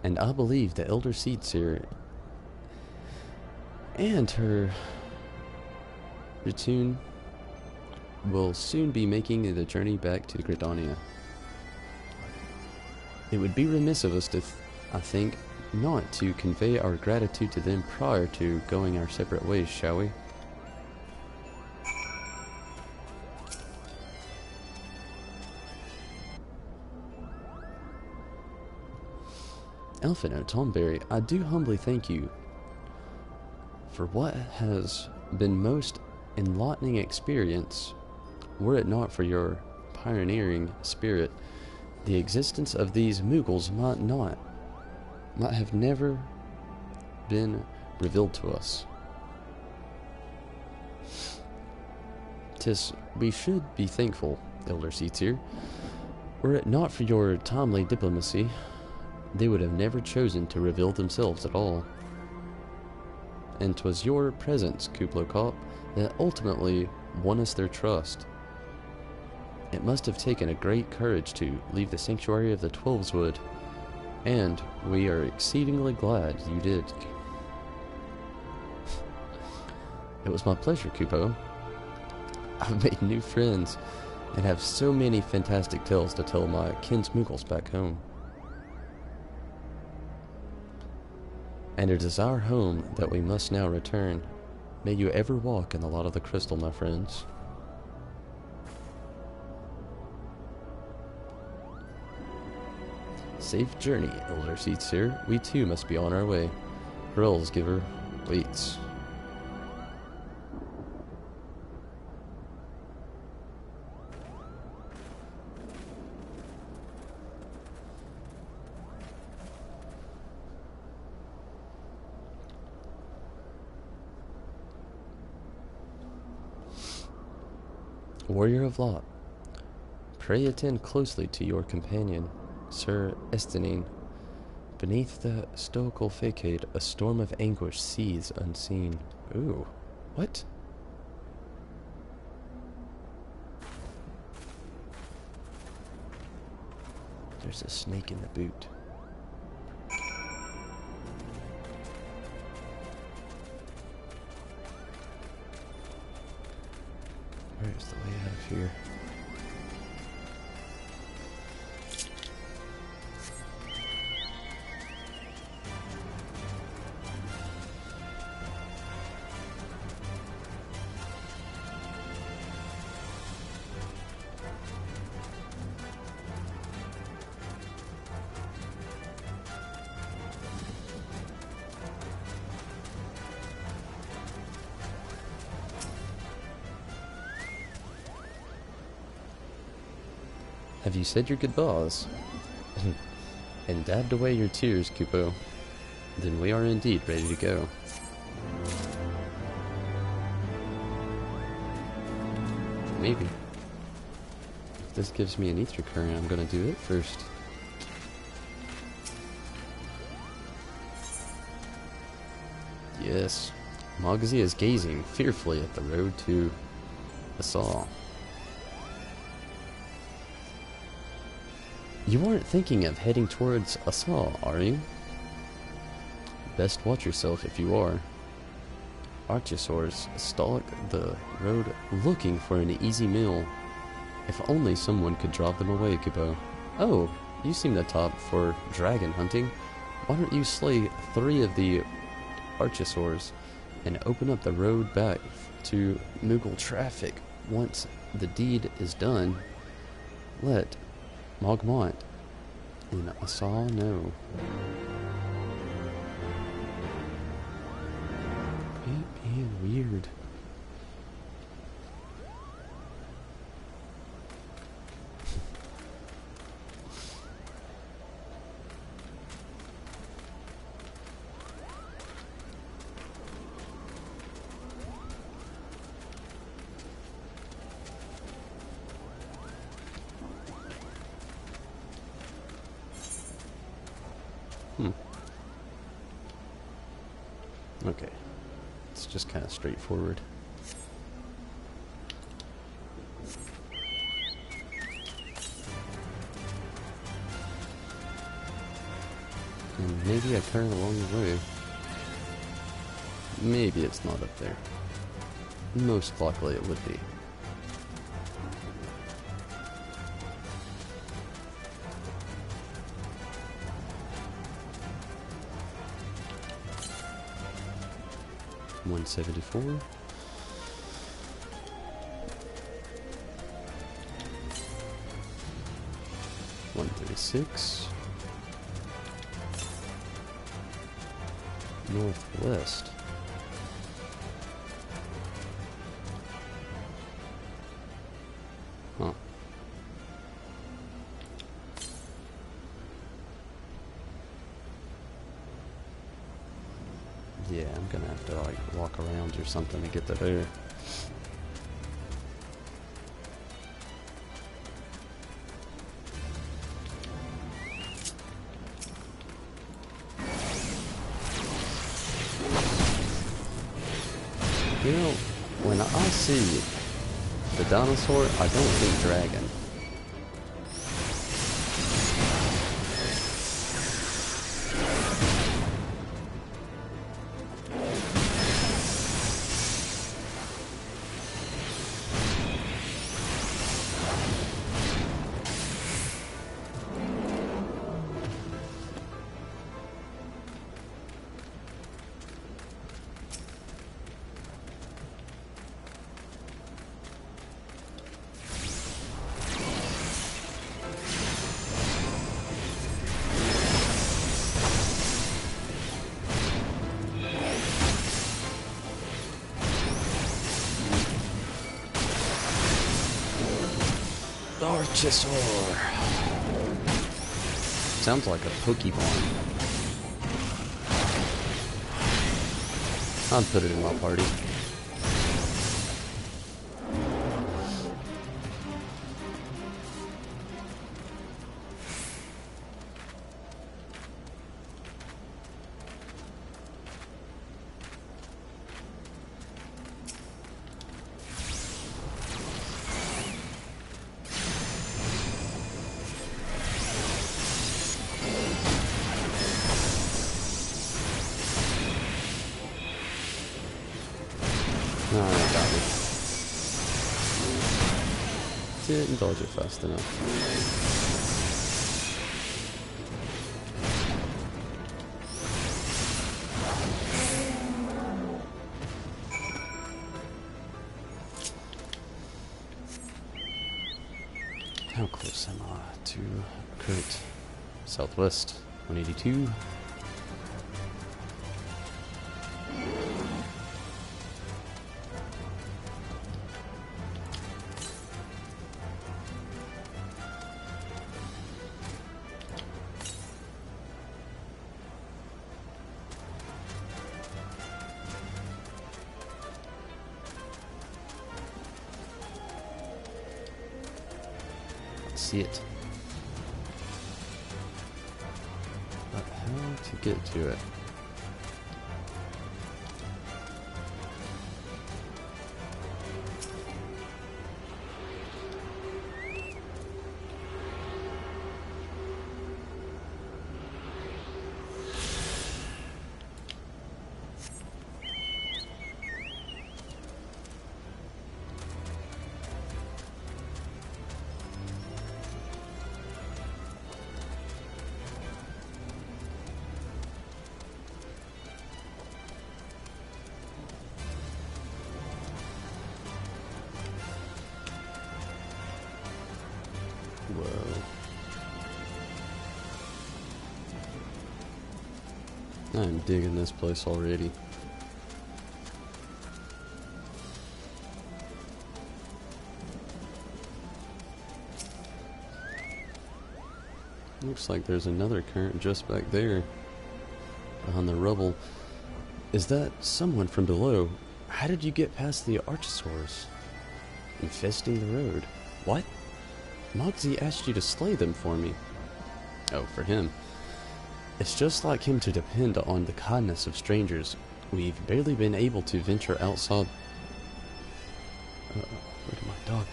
and I believe the Elder Seedseer and her Retune will soon be making the journey back to Gridania. It would be remiss of us to, I think, not to convey our gratitude to them prior to going our separate ways, shall we? Alphino, Tomberry, I do humbly thank you for what has been most enlightening experience. Were it not for your pioneering spirit, the existence of these Muggles might have never been revealed to us. We should be thankful, Elder Seedseer. Were it not for your timely diplomacy, they would have never chosen to reveal themselves at all. And 'twas your presence, Kuplokop, that ultimately won us their trust. It must have taken a great courage to leave the sanctuary of the Twelveswood, and we are exceedingly glad you did. It was my pleasure, Kupo. I've made new friends, and have so many fantastic tales to tell my kinsmuggles back home. And it is our home that we must now return. May you ever walk in the light of the crystal, my friends. Safe journey, Elder Seedseer. We too must be on our way. Hrill's giver waits. Warrior of Lot, pray attend closely to your companion, Sir Estenine. Beneath the stoical facade, a storm of anguish seethes unseen. Ooh, what? There's a snake in the boot. Where's the way out of here? Have you said your goodbyes? And dabbed away your tears, Kupo? Then we are indeed ready to go. Maybe. If this gives me an ether current, I'm gonna do it first. Yes. Mogsy is gazing fearfully at the road to Asal. You aren't thinking of heading towards Asal, are you? Best watch yourself if you are. Archosaurs stalk the road looking for an easy meal. If only someone could drive them away, Kupo. Oh, you seem the top for dragon hunting. Why don't you slay 3 of the Archosaurs and open up the road back to Moogle traffic? Once the deed is done, let Mogmont and Asal know. Quit being weird. Okay, it's just kind of straightforward. And maybe I turn along the way. Maybe it's not up there. Most likely it would be. $174. 136. Northwest. Huh. Yeah, I'm gonna have to like walk around or something to get to there. You know, when I see the dinosaur, I don't think dragon. Archosaur. Sounds like a Pokemon. I'll put it in my party. Ah, got me. Didn't dodge it fast enough. How close am I to crit? Southwest, 182. See it. But how to get to it? Whoa. I'm digging this place already. Looks like there's another current just back there. Behind the rubble. Is that someone from below? How did you get past the archosaurs? Infesting the road. What? Mogsy asked you to slay them for me. Oh, for him. It's just like him to depend on the kindness of strangers. We've barely been able to venture outside. Where did my dog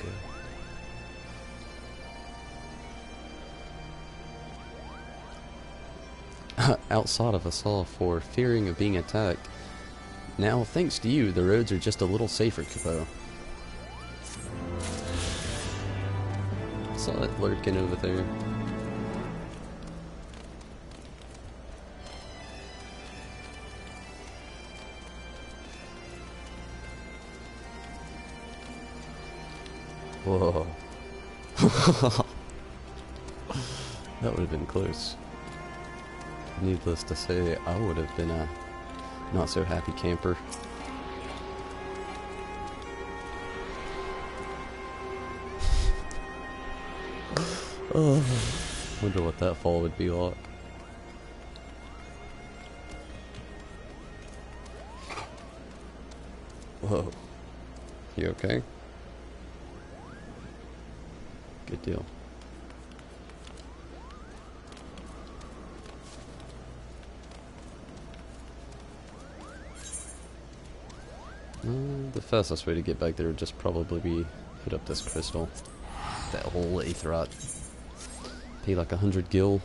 go? Outside of us all for fearing of being attacked. Now, thanks to you, the roads are just a little safer, Kupo. Saw it lurking over there. Whoa. That would have been close. Needless to say, I would have been a not so happy camper. Oh, wonder what that fall would be like. Whoa. You okay? Good deal. The fastest way to get back there would just probably be hit up this crystal. That whole Aetherite. Pay like 100 gil.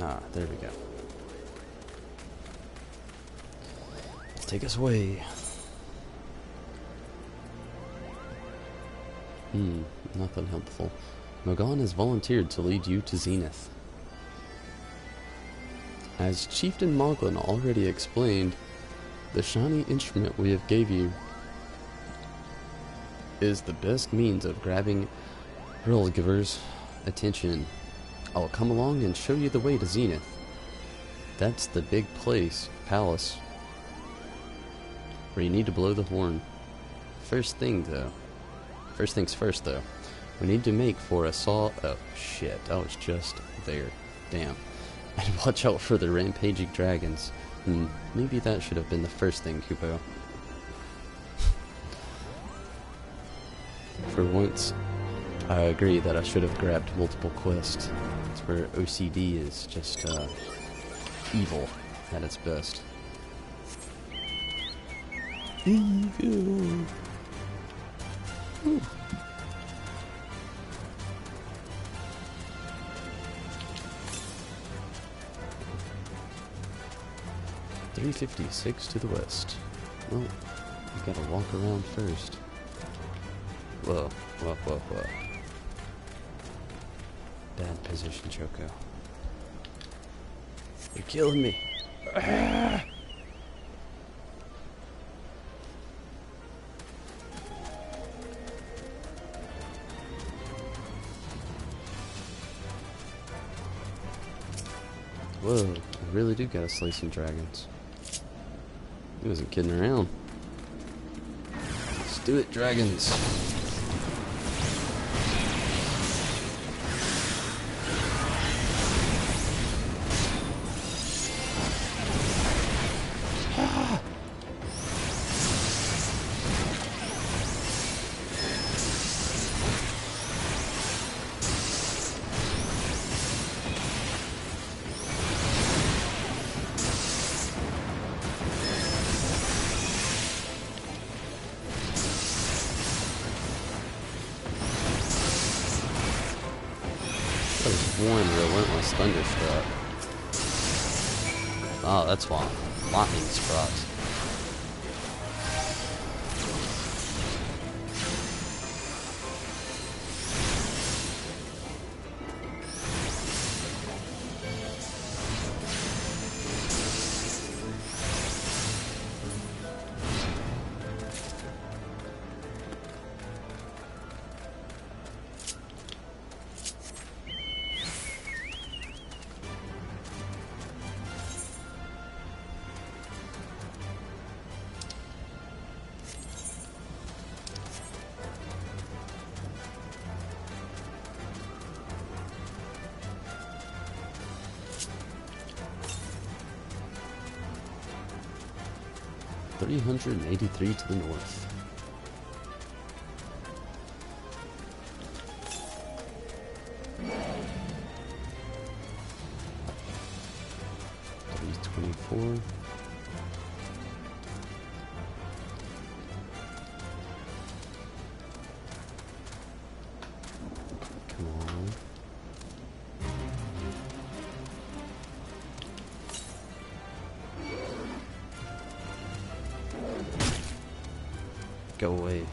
Ah, there we go. Let's take us away. Nothing helpful. Mogan has volunteered to lead you to Zenith. As Chieftain Moglin already explained, the shiny instrument we have gave you is the best means of grabbing Hurlgiver's attention. I'll come along and show you the way to Zenith. That's the big palace, where you need to blow the horn. First things first though, we need to make for a oh shit, I was just there. Damn. And watch out for the rampaging dragons. Maybe that should have been the first thing, Kupo. For once, I agree that I should have grabbed multiple quests. It's where OCD is just evil at its best. Evil. Ooh. $356 to the west. Well, you gotta walk around first. Whoa, whoa, whoa, whoa. Bad position, Choco. You're killing me. Ah! Whoa, I really do gotta slay some dragons. He wasn't kidding around. Let's do it, dragons. That was one relentless thunderstruck. Oh, that's why. Lightning struck. $383 to the north. $324. Come on. Go away.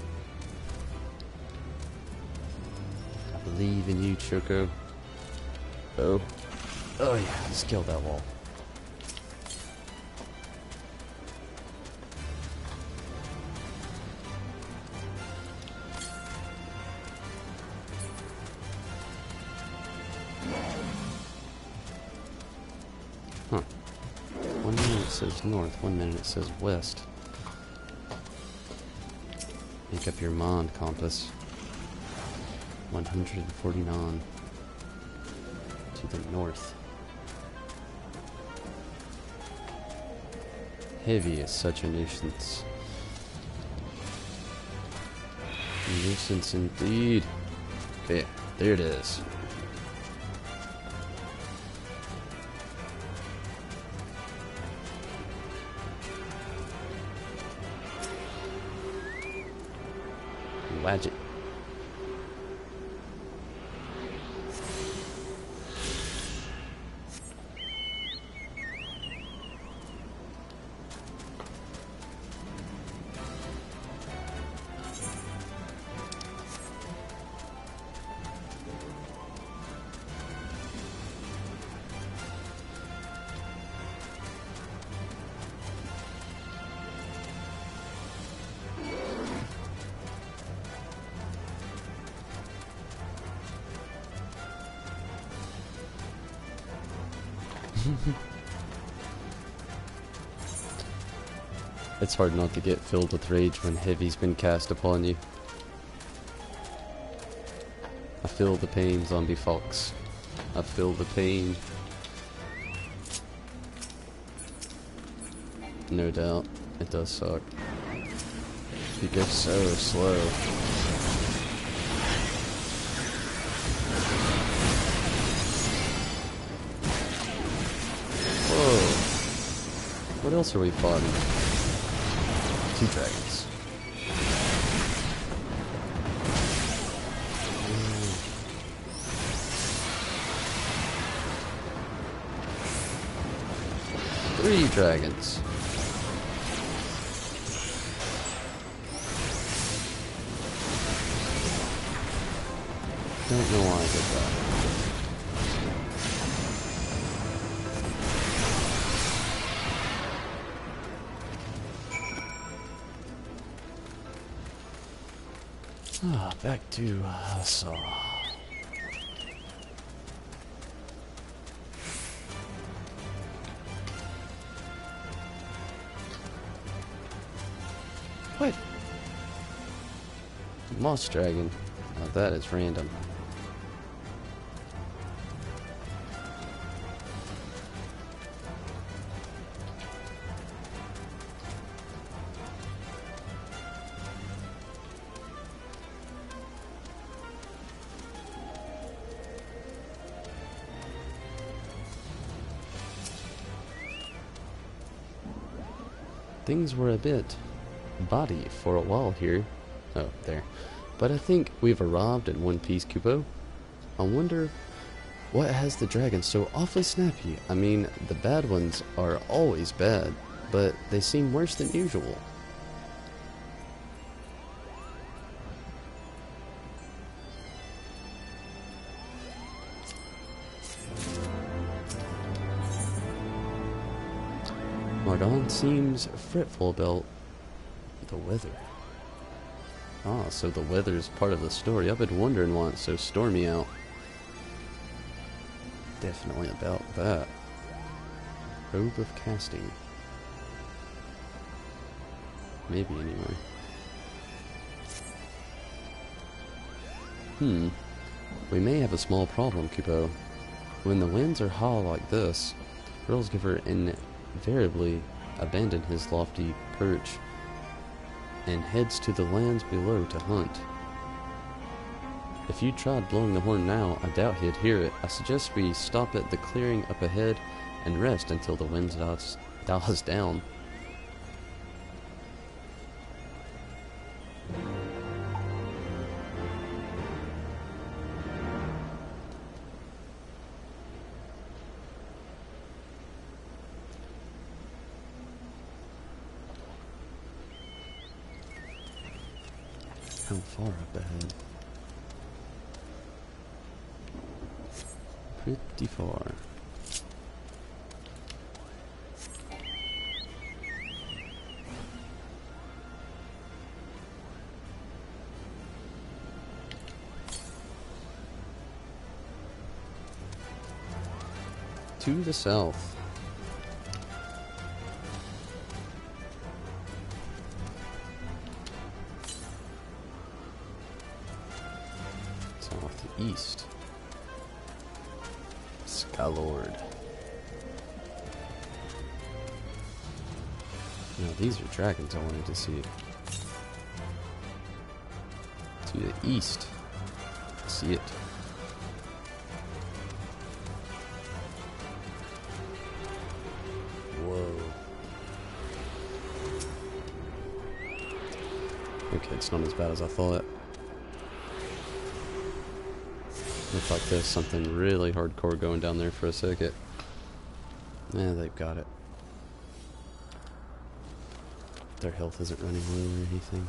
I believe in you, Choco. Oh. Oh yeah, let's kill that wall. Huh. 1 minute it says north, 1 minute it says west. Make up your mind, compass. 149 to the north. Heavy is such a nuisance. Nuisance indeed. Okay, there it is. Wedge it. It's hard not to get filled with rage when heavy's been cast upon you. I feel the pain, Zombie Fox. I feel the pain. No doubt, it does suck. You go so slow. Whoa. What else are we fighting? 2 dragons. Three dragons. Don't know why I did that. Back to saw. What? Moss dragon. Now that is random. Things were a bit body for a while here. Oh, there. But I think we've arrived at one piece, Kupo. I wonder what has the dragon so awfully snappy. I mean, the bad ones are always bad, but they seem worse than usual. Mardon seems fretful about the weather. Ah, so the weather is part of the story. I've been wondering why it's so stormy out. Definitely about that. Robe of casting. Maybe anyway. We may have a small problem, Kupo. When the winds are high like this, Girlsgiver invariably abandons his lofty perch and heads to the lands below to hunt. If you tried blowing the horn now, I doubt he'd hear it. I suggest we stop at the clearing up ahead and rest until the wind dies down. How far up ahead? Pretty far. To the south. East. Skylord. Now these are dragons I wanted to see. To the east. See it. Whoa. Okay, it's not as bad as I thought. Looks like there's something really hardcore going down there for a second. Yeah, they've got it. Their health isn't running low or anything.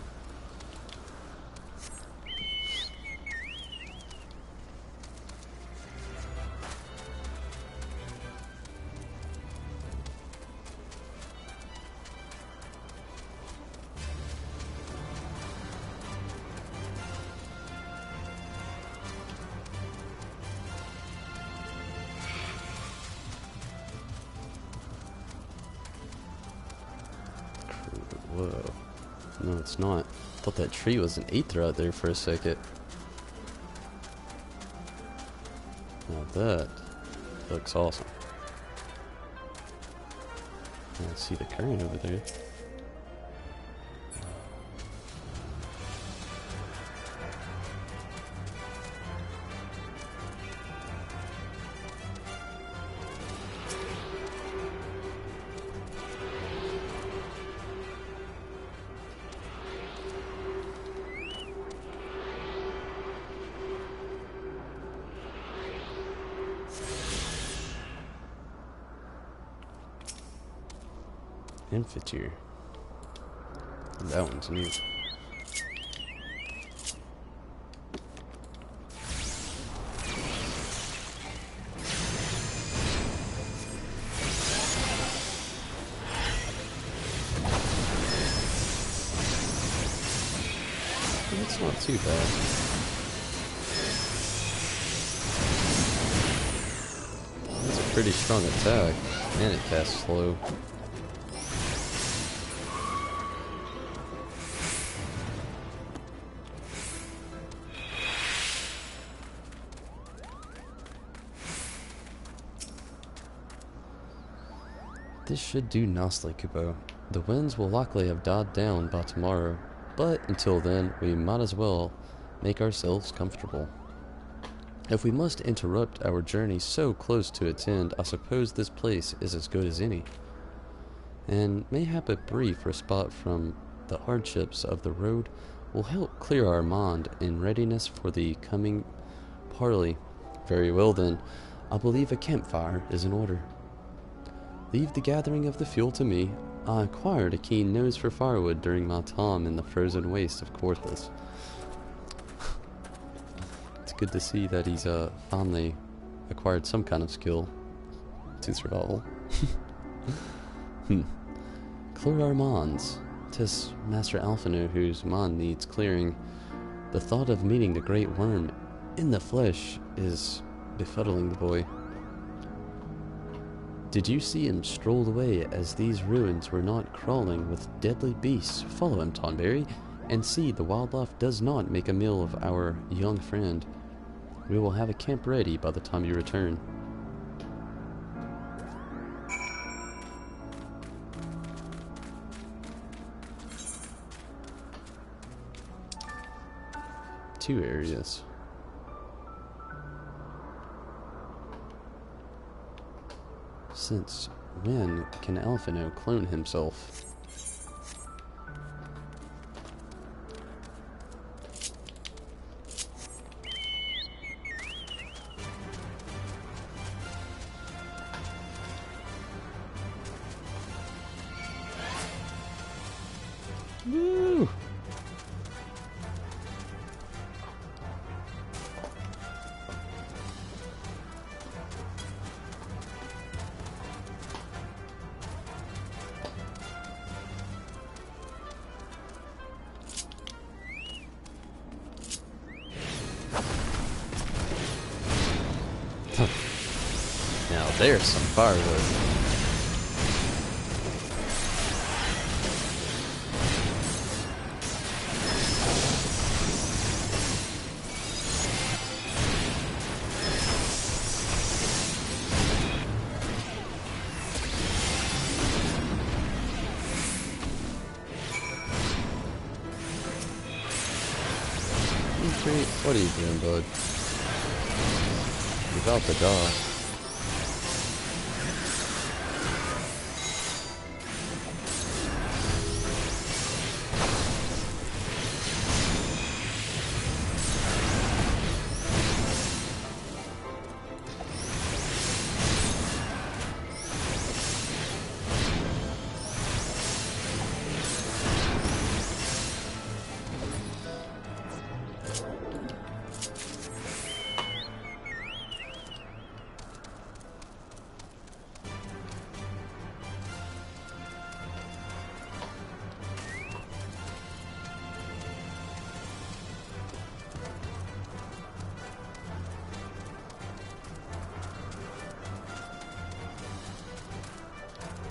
Whoa. No, it's not. I thought that tree was an aether out there for a second. Now that looks awesome. I see the current over there. Infeteer. That one's neat. It's not too bad. That's a pretty strong attack, and it casts slow. This should do nicely, Kupo. The winds will likely have died down by tomorrow, but until then, we might as well make ourselves comfortable. If we must interrupt our journey so close to its end, I suppose this place is as good as any. And mayhap a brief respite from the hardships of the road will help clear our mind in readiness for the coming parley. Very well then, I believe a campfire is in order. Leave the gathering of the fuel to me. I acquired a keen nose for firewood during my time in the frozen waste of Corthus. It's good to see that he's finally acquired some kind of skill to survival. Clear our minds. 'Tis Master Alphino whose mind needs clearing. The thought of meeting the great worm in the flesh is befuddling the boy. Did you see him stroll away as these ruins were not crawling with deadly beasts? Follow him, Tonberry, and see the wildlife does not make a meal of our young friend. We will have a camp ready by the time you return. Two areas. Since when can Alphino clone himself? Woo! Now there's some firewood. What are you doing, bud? You're about to die.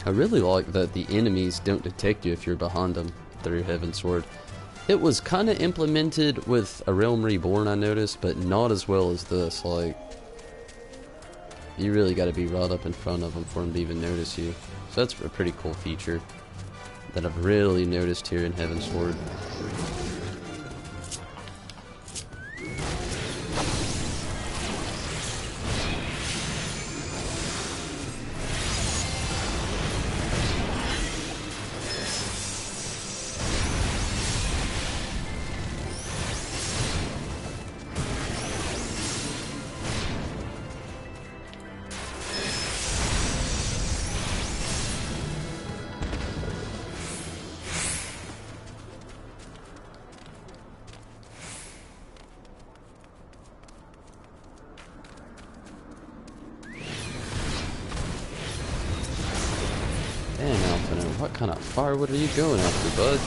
I really like that the enemies don't detect you if you're behind them through Heavensward. It was kind of implemented with A Realm Reborn, I noticed, but not as well as this. Like, you really got to be right up in front of them for them to even notice you. So that's a pretty cool feature that I've really noticed here in Heavensward. kind of firewood are you going after, bud?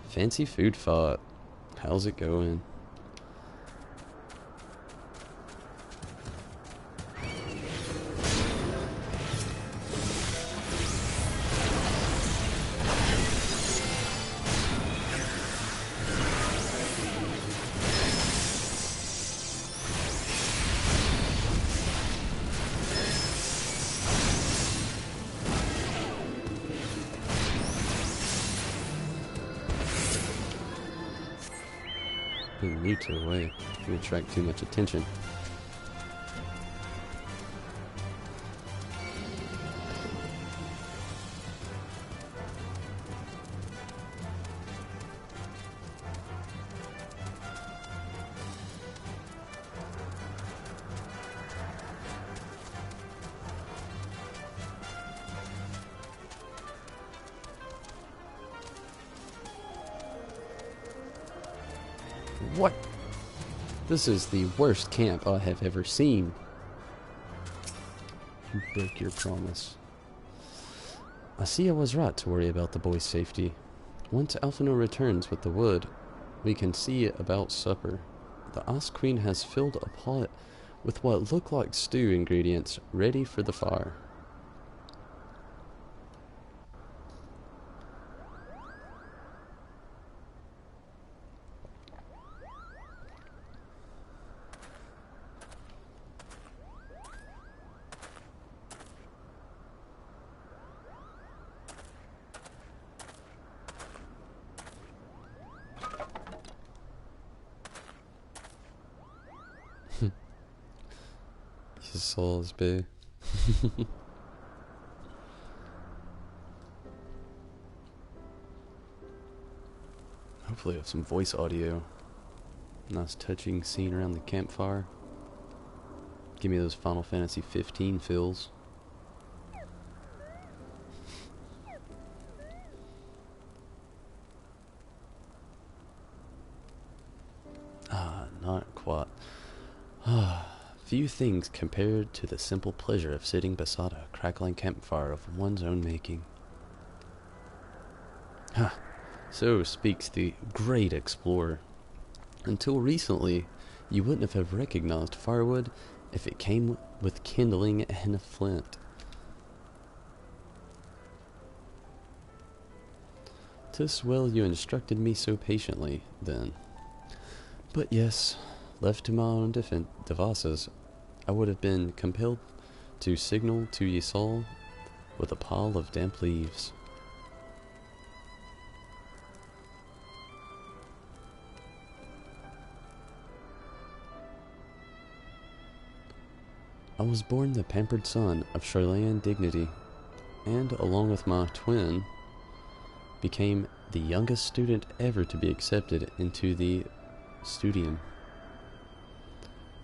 Fancy food fight. How's it going? Being neuter away. You attract too much attention. What? This is the worst camp I have ever seen. You broke your promise. I see I was right to worry about the boy's safety. Once Alphino returns with the wood, we can see about supper. The Ice Queen has filled a pot with what look like stew ingredients ready for the fire. His soul is big. Hopefully I have some voice audio. Nice touching scene around the campfire. Give me those Final Fantasy XV feels. Not quite. Few things compared to the simple pleasure of sitting beside a crackling campfire of one's own making. So speaks the great explorer. Until recently, you wouldn't have recognized firewood if it came with kindling and a flint. 'Tis well you instructed me so patiently, then. But yes, left to my own devices, I would have been compelled to signal to Yisal with a pile of damp leaves. I was born the pampered son of Charlayan dignity, and along with my twin, became the youngest student ever to be accepted into the studium.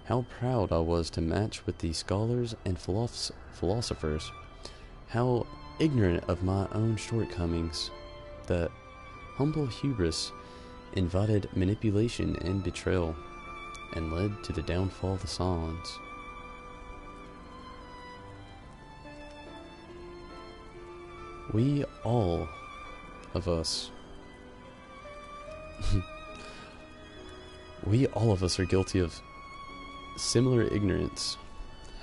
How proud I was to match with the scholars and philosophers. How ignorant of my own shortcomings. That humble hubris invited manipulation and betrayal, and led to the downfall of the Scions. We all of us we all of us are guilty of similar ignorance.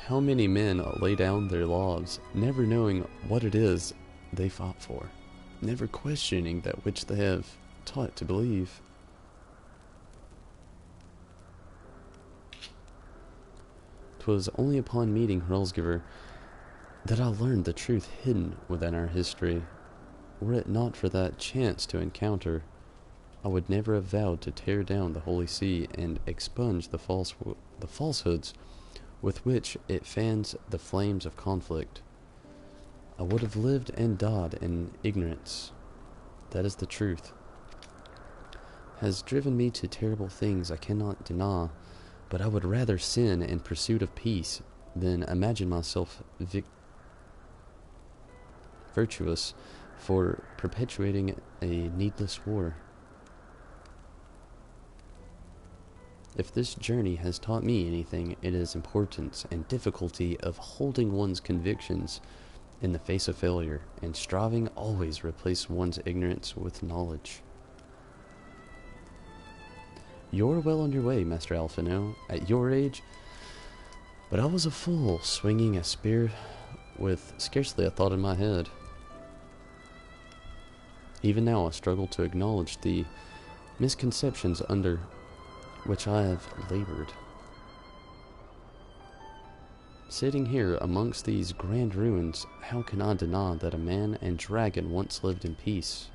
How many men lay down their lives never knowing what it is they fought for, never questioning that which they have taught to believe. 'Twas only upon meeting Hrolsgiver that I learned the truth hidden within our history. Were it not for that chance to encounter, I would never have vowed to tear down the Holy See and expunge the falsehoods with which it fans the flames of conflict. I would have lived and died in ignorance. That is the truth. has driven me to terrible things I cannot deny, but I would rather sin in pursuit of peace than imagine myself virtuous for perpetuating a needless war. If this journey has taught me anything, it is importance and difficulty of holding one's convictions in the face of failure, and striving always replace one's ignorance with knowledge. You're well on your way, Master Alphino, at your age, but I was a fool, swinging a spear with scarcely a thought in my head. Even now I struggle to acknowledge the misconceptions under which I have labored. Sitting here amongst these grand ruins, how can I deny that a man and dragon once lived in peace?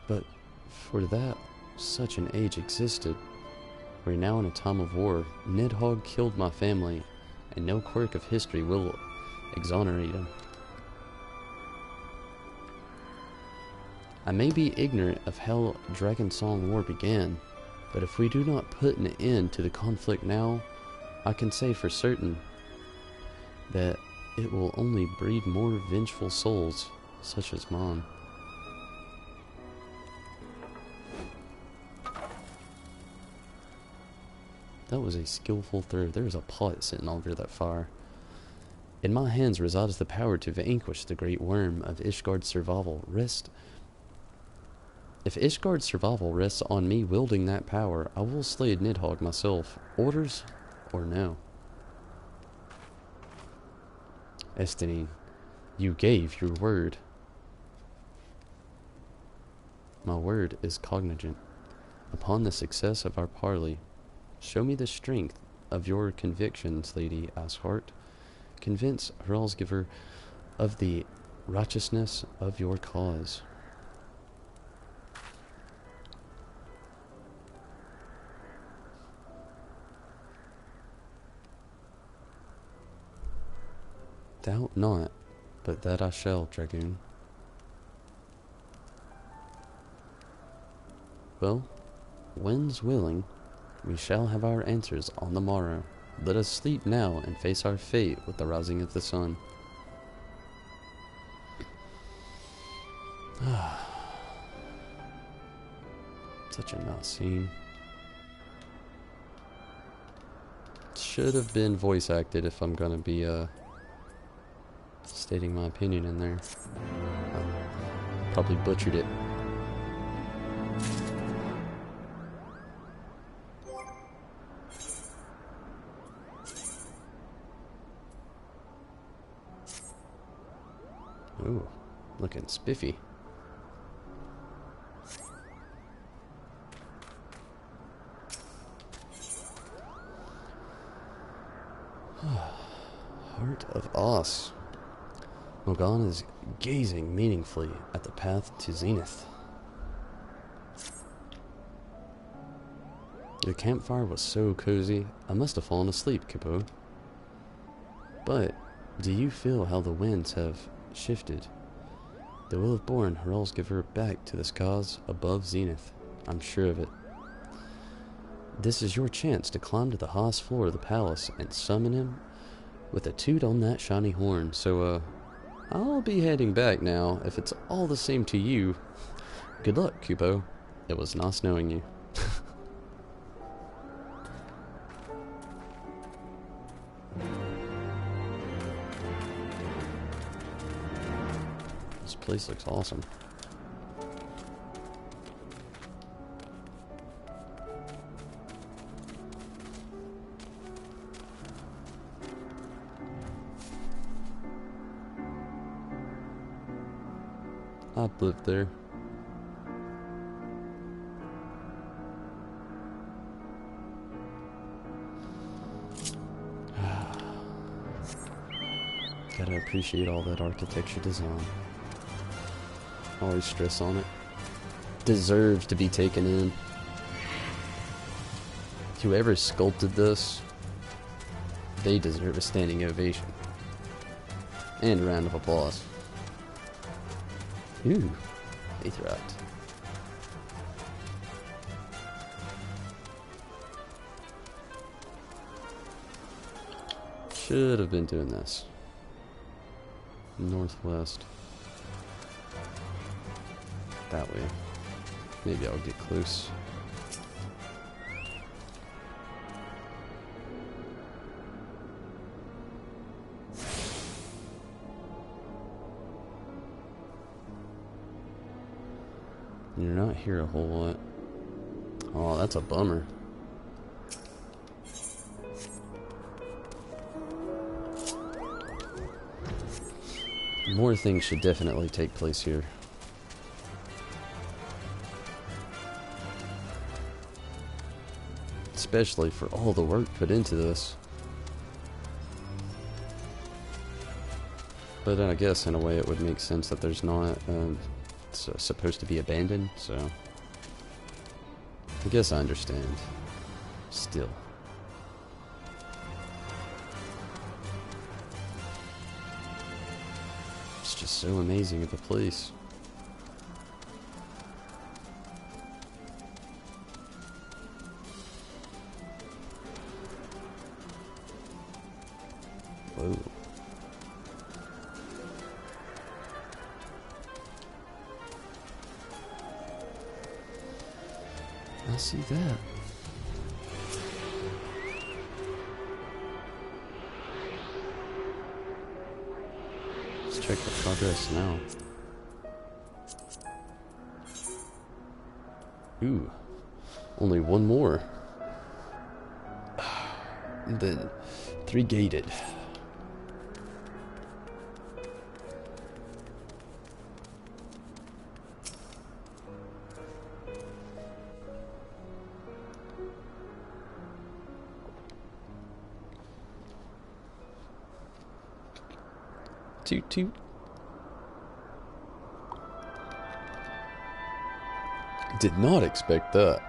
But for that such an age existed, we're now in a time of war. Nidhogg killed my family, and no quirk of history will exonerate him. I may be ignorant of how Dragonsong War began, but if we do not put an end to the conflict now, I can say for certain that it will only breed more vengeful souls such as mine. That was a skillful throw. There is a pot sitting over that fire. In my hands resides the power to vanquish the great worm of Ishgard's survival. If Ishgard's survival rests on me wielding that power, I will slay Nidhogg myself. Orders or no? Estinine, you gave your word. My word is cognizant. Upon the success of our parley, show me the strength of your convictions, Lady Ashart. Convince Hrolsgiver of the righteousness of your cause. Doubt not, but that I shall, Dragoon. Well, when's willing, we shall have our answers on the morrow. Let us sleep now and face our fate with the rising of the sun. Such a nice scene. Should have been voice acted if I'm gonna be stating my opinion in there. Probably butchered it. Ooh, looking spiffy. Heart of Os. Mogan is gazing meaningfully at the path to Zenith. The campfire was so cozy, I must have fallen asleep, Kippo. But, do you feel how the winds have shifted? They will have borne Hrolsgiver back to the skies above Zenith. I'm sure of it. This is your chance to climb to the highest floor of the palace and summon him with a toot on that shiny horn. So, I'll be heading back now, if it's all the same to you. Good luck, Kupo. It was nice knowing you. This place looks awesome. I've lived there. Gotta appreciate all that architecture design. Always stress on it. Deserves to be taken in. Whoever sculpted this, they deserve a standing ovation. And a round of applause. Ooh, Aetherite. Should have been doing this. Northwest. That way. Maybe I'll get close. You're not here a whole lot. Oh, that's a bummer. More things should definitely take place here. Especially for all the work put into this. But then I guess in a way it would make sense that there's not it's supposed to be abandoned, so I guess I understand. Still. It's just so amazing of a place. Whoa. I see that. Let's check the progress now. Ooh, only one more. Then 3 gated. Toot toot. Did not expect that.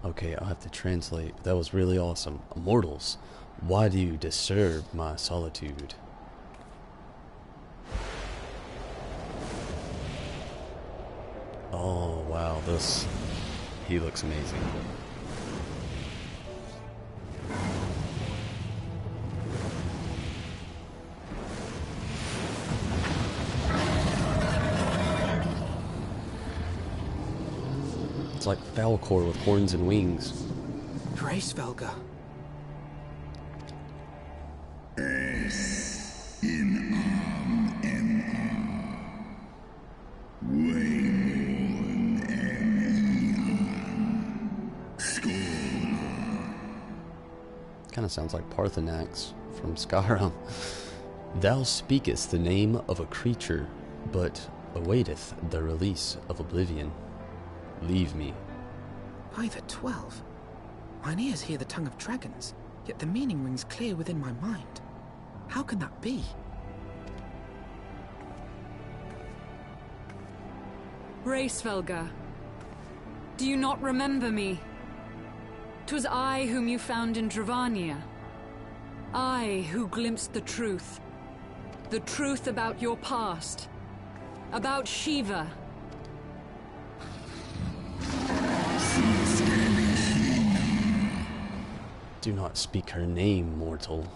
Okay, I'll have to translate. That was really awesome. Immortals, why do you disturb my solitude? Oh, wow, he looks amazing. It's like Falcor with horns and wings. Praise Velga. Kind of sounds like Parthenax from Skyrim. Thou speakest the name of a creature, but awaiteth the release of oblivion. Leave me. By the 12. Mine ears hear the tongue of dragons, yet the meaning rings clear within my mind. How can that be? Racevelga, do you not remember me? 'Twas I whom you found in Dravania. I who glimpsed the truth. The truth about your past. About Shiva. Do not speak her name, mortal.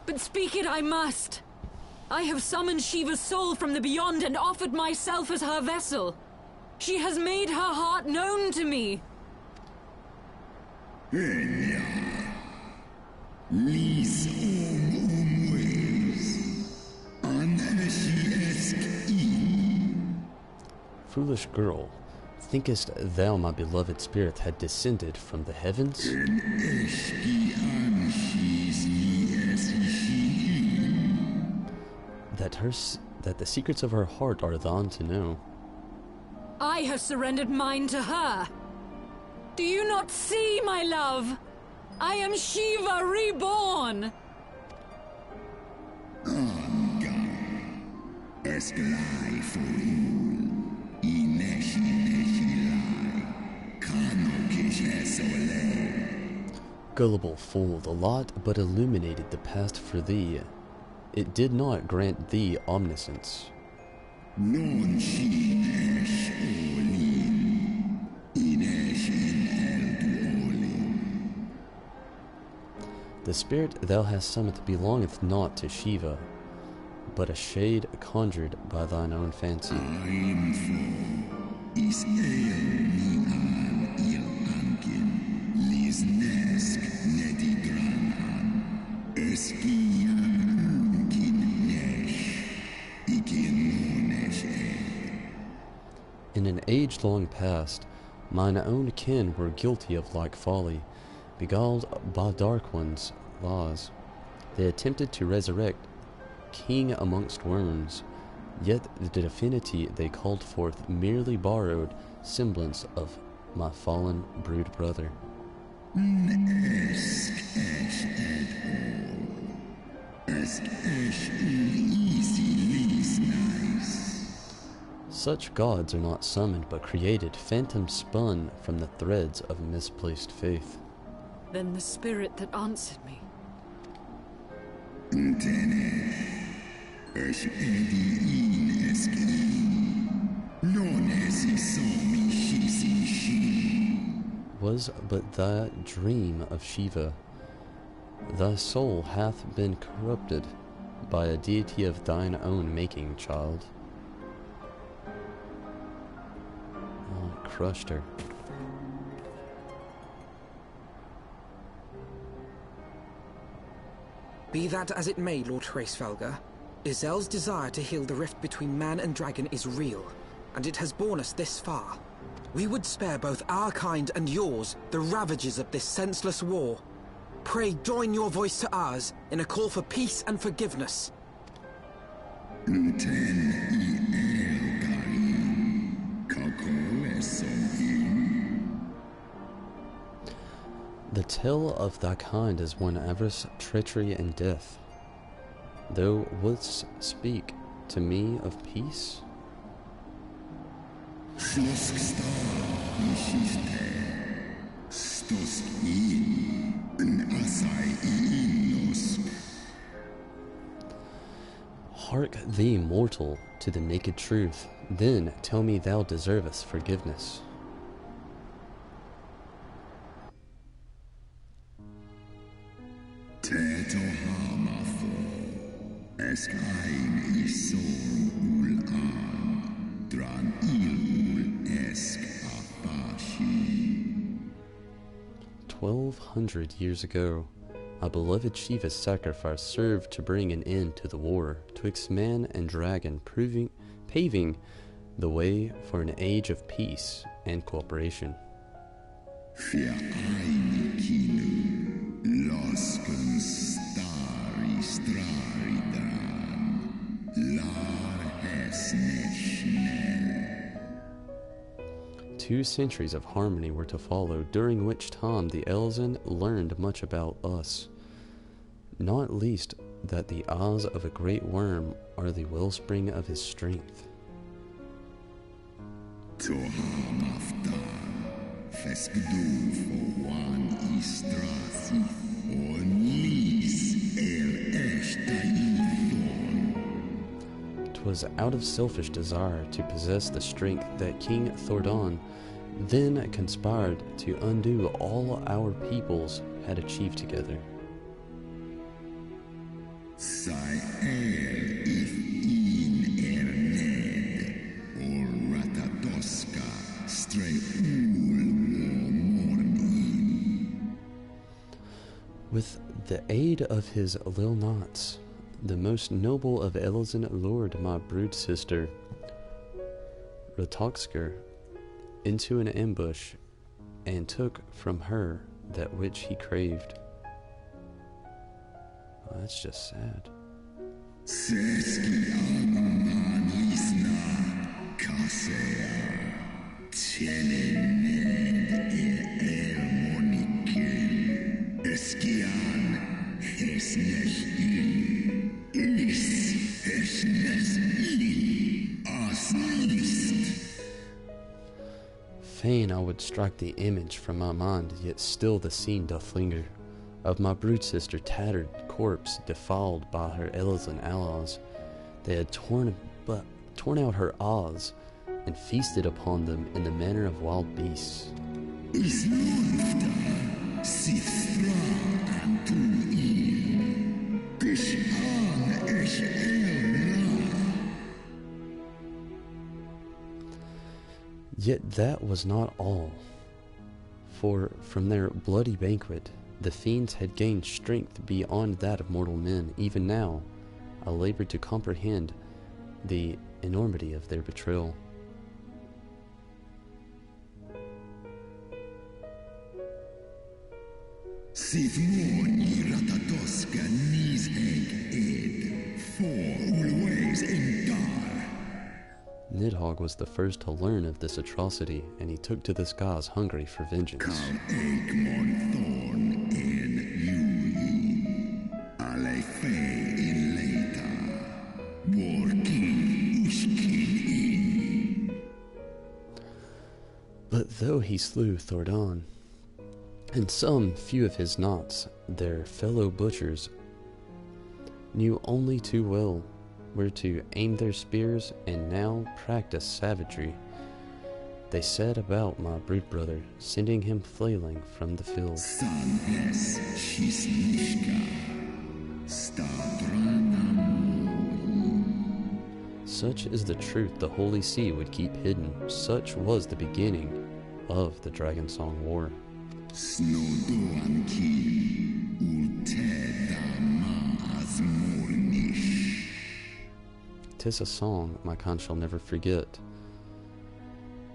But speak it I must. I have summoned Shiva's soul from the beyond and offered myself as her vessel. She has made her heart known to me. Foolish girl, thinkest thou my beloved spirit had descended from the heavens? That the secrets of her heart are thine to know. I have surrendered mine to her. Do you not see, my love? I am Shiva reborn. Gullible fool, the lot but illuminated the past for thee. It did not grant thee omniscience. Non si es olin, ines in el duolin. The spirit thou hast summoned belongeth not to Shiva, but a shade conjured by thine own fancy. Aimfo is el mi an il ankin, lis nesk nedigran an, eskian kin nesh, ikin nonesh In an age-long past, mine own kin were guilty of like folly, beguiled by dark ones' laws. They attempted to resurrect king amongst worms, yet the divinity they called forth merely borrowed semblance of my fallen brood brother. Esk esh et ol, esk esh easy lis nice. Such gods are not summoned but created, phantom spun from the threads of misplaced faith. Then the spirit that answered me. Tenesh, esh edi in esk in, non esi somi shisi shi. Was but thy dream of Shiva. Thy soul hath been corrupted by a deity of thine own making, child. Oh, crushed her. Be that as it may, Lord Hraesvelga, Izel's desire to heal the rift between man and dragon is real, and it has borne us this far. We would spare both our kind and yours the ravages of this senseless war. Pray join your voice to ours in a call for peace and forgiveness. Ten i el garin, kakol esom. The tale of thy kind is one avarice, treachery, and death. Thou wouldst speak to me of peace? Slosk star ishiste, stosk in, an asai inos. Hark thee, mortal, to the naked truth, then tell me thou deservest forgiveness. Teto hamafo, esk ein isor ul an, dran il ul esk apashi. 1200 years ago, our beloved Shiva's sacrifice served to bring an end to the war twixt man and dragon, paving the way for an age of peace and cooperation. Fia ein kinu, losken stari strari dran, lar hes neshnel. 2 centuries of harmony were to follow, during which time the Elzen learned much about us, not least that the eyes of a great worm are the wellspring of his strength. Tohamaftar, feskdu for one istrasi, on lis el eshtaithon. 'Twas out of selfish desire to possess the strength that King Thordan then conspired to undo all our peoples had achieved together. Sai el if in erned, or ratadoska, stray ul morni. With the aid of his Lil Knots, the most noble of Elzen lured my brood sister, Ratoksker, into an ambush and took from her that which he craved. Oh, that's just sad. Seski aman lisna, kasea, tenened el monikel, eskian, esnechil, is esnechil, asnist. Fain I would strike the image from my mind, yet still the scene doth linger. of my brood sister tattered corpse defiled by her elders and allies. They had torn out her eyes and feasted upon them in the manner of wild beasts. Yet that was not all, for from their bloody banquet the fiends had gained strength beyond that of mortal men. Even now I labored to comprehend the enormity of their betrayal. Nidhogg was the first to learn of this atrocity, and he took to the skies hungry for vengeance. But though he slew Thordan, and some few of his knots, their fellow butchers, knew only too well where to aim their spears and now practice savagery. They set about my brood brother, sending him flailing from the field. Such is the truth the Holy See would keep hidden. Such was the beginning of the Dragon Song War. 'Tis a song my kind shall never forget.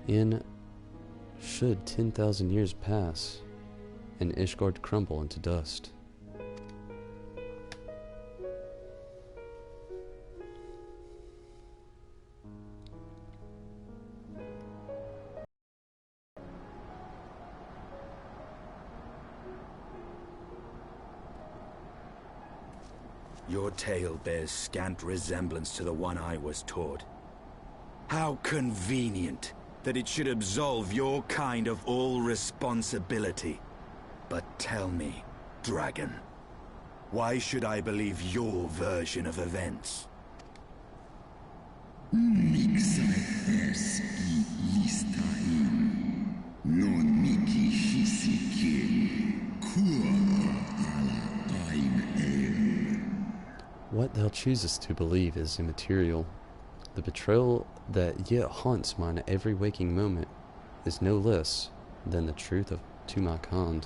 In should 10,000 years pass, and Ishgard crumble into dust. Your tale bears scant resemblance to the one I was taught. How convenient that it should absolve your kind of all responsibility. But tell me, dragon, why should I believe your version of events? What thou choosest to believe is immaterial. The betrayal that yet haunts mine every waking moment is no less than the truth to my kind.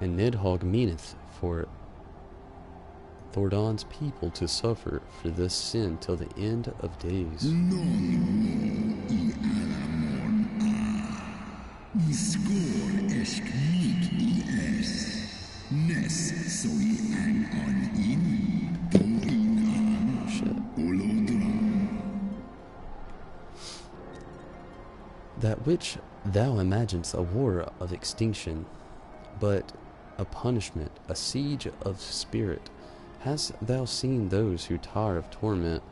And Nidhogg meaneth for Thordan's people to suffer for this sin till the end of days. That which thou imaginest a war of extinction, but a punishment, a siege of spirit. Hast thou seen those who tire of torment,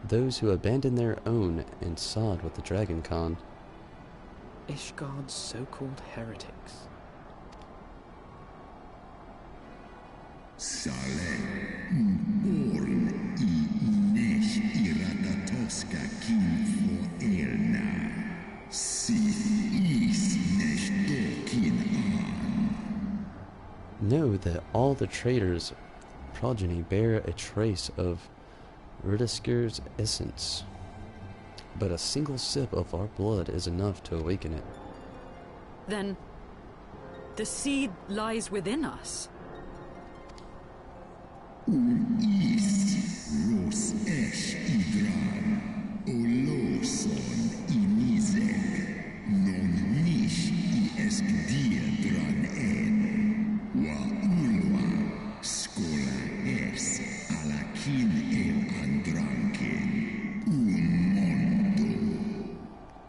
those who abandon their own and side with the dragon con? Ishgard's so-called heretics. Know that all the traitors' progeny bear a trace of Ridisker's essence, but a single sip of our blood is enough to awaken it. Then the seed lies within us.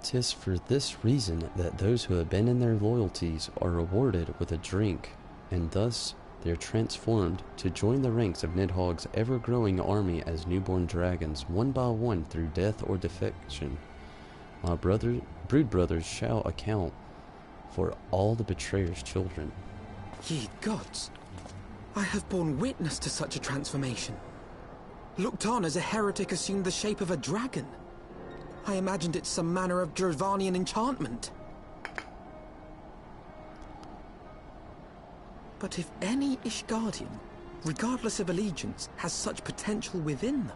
Tis for this reason that those who abandon their loyalties are rewarded with a drink, and thus they are transformed to join the ranks of Nidhogg's ever-growing army as newborn dragons, one by one through death or defection. My brood brothers shall account for all the betrayer's children. Ye gods, I have borne witness to such a transformation. Looked on as a heretic assumed the shape of a dragon. I imagined it some manner of Dravanian enchantment. But if any Ishgardian, regardless of allegiance, has such potential within them,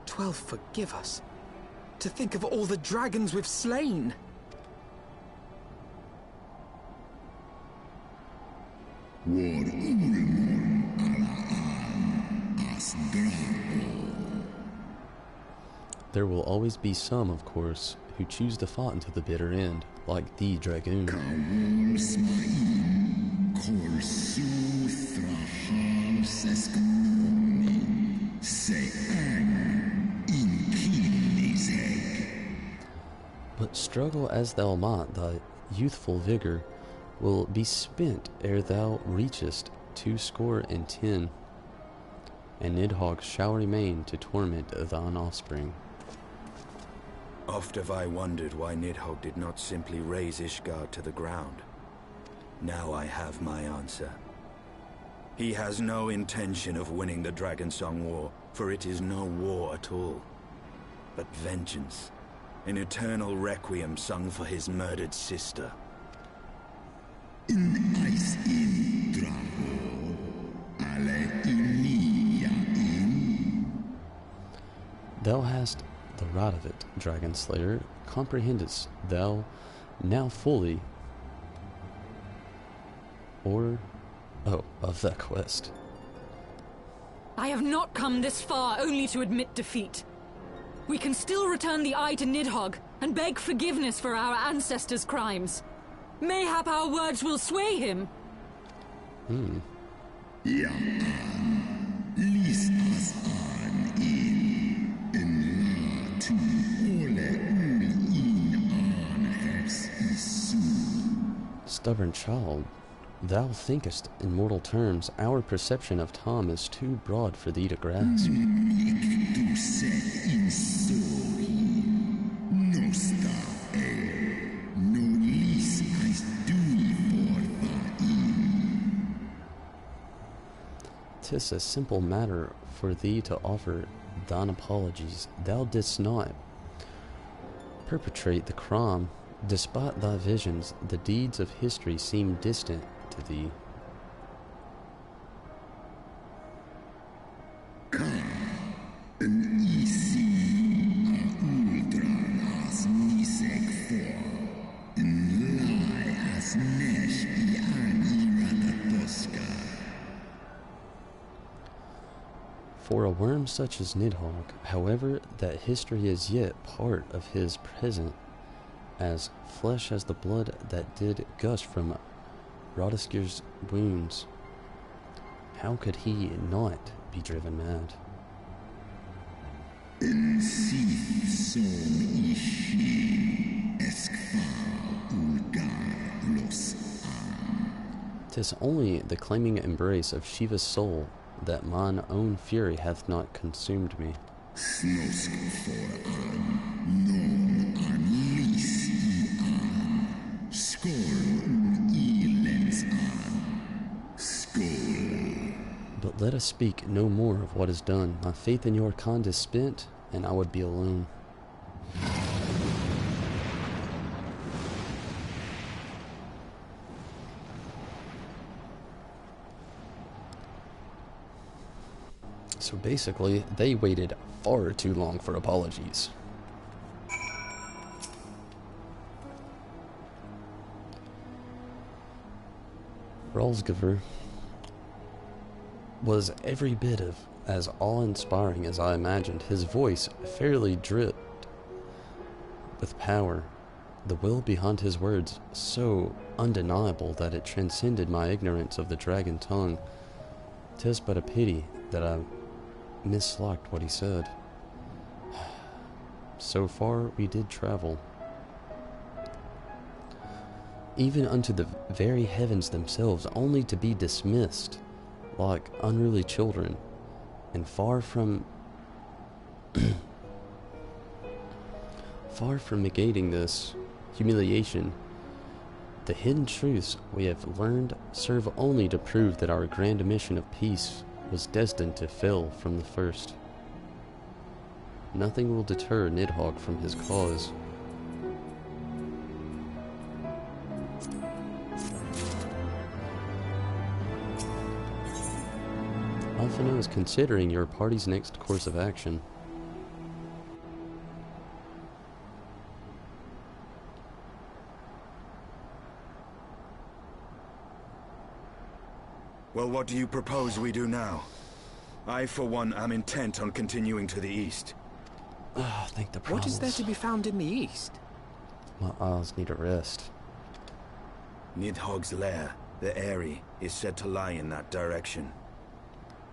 12 forgive us. To think of all the dragons we've slain! There will always be some, of course, who choose to fight until the bitter end, like the Dragoon. But struggle as thou might, thy youthful vigor will be spent ere thou reachest 210, and Nidhogg shall remain to torment thine offspring. Oft have I wondered why Nidhogg did not simply raze Ishgard to the ground. Now I have my answer. He has no intention of winning the Dragonsong War, for it is no war at all, but vengeance, an eternal requiem sung for his murdered sister. Thou hast the right of it, Dragon Slayer. Comprehendest thou now fully of that quest? I have not come this far only to admit defeat. We can still return the eye to Nidhogg and beg forgiveness for our ancestors' crimes. Mayhap our words will sway him. Stubborn child, thou thinkest in mortal terms. Our perception of time is too broad for thee to grasp. Tis a simple matter for thee to offer thine apologies. Thou didst not perpetrate the crime. Despite thy visions, the deeds of history seem distant to thee. For a worm such as Nidhogg, however, that history is yet part of his present, as flesh as the blood that did gush from Rodeskir's wounds, how could he not be driven mad? 'Tis only the claiming embrace of Shiva's soul that mine own fury hath not consumed me. But let us speak no more of what is done. My faith in your kind is spent, and I would be alone. So basically, they waited far too long for apologies. Rolsgiver was every bit of as awe-inspiring as I imagined. His voice fairly dripped with power, the will behind his words so undeniable that it transcended my ignorance of the dragon tongue. 'Tis but a pity that I misliked what he said. So far we did travel, even unto the very heavens themselves, only to be dismissed like unruly children, and far from negating this humiliation, the hidden truths we have learned serve only to prove that our grand mission of peace was destined to fail from the first. Nothing will deter Nidhogg from his cause. Alphino is considering your party's next course of action. Well, what do you propose we do now? I, for one, am intent on continuing to the east. I think the problem What is there to be found in the east? My eyes need a rest. Nidhogg's lair, the Eyrie, is said to lie in that direction.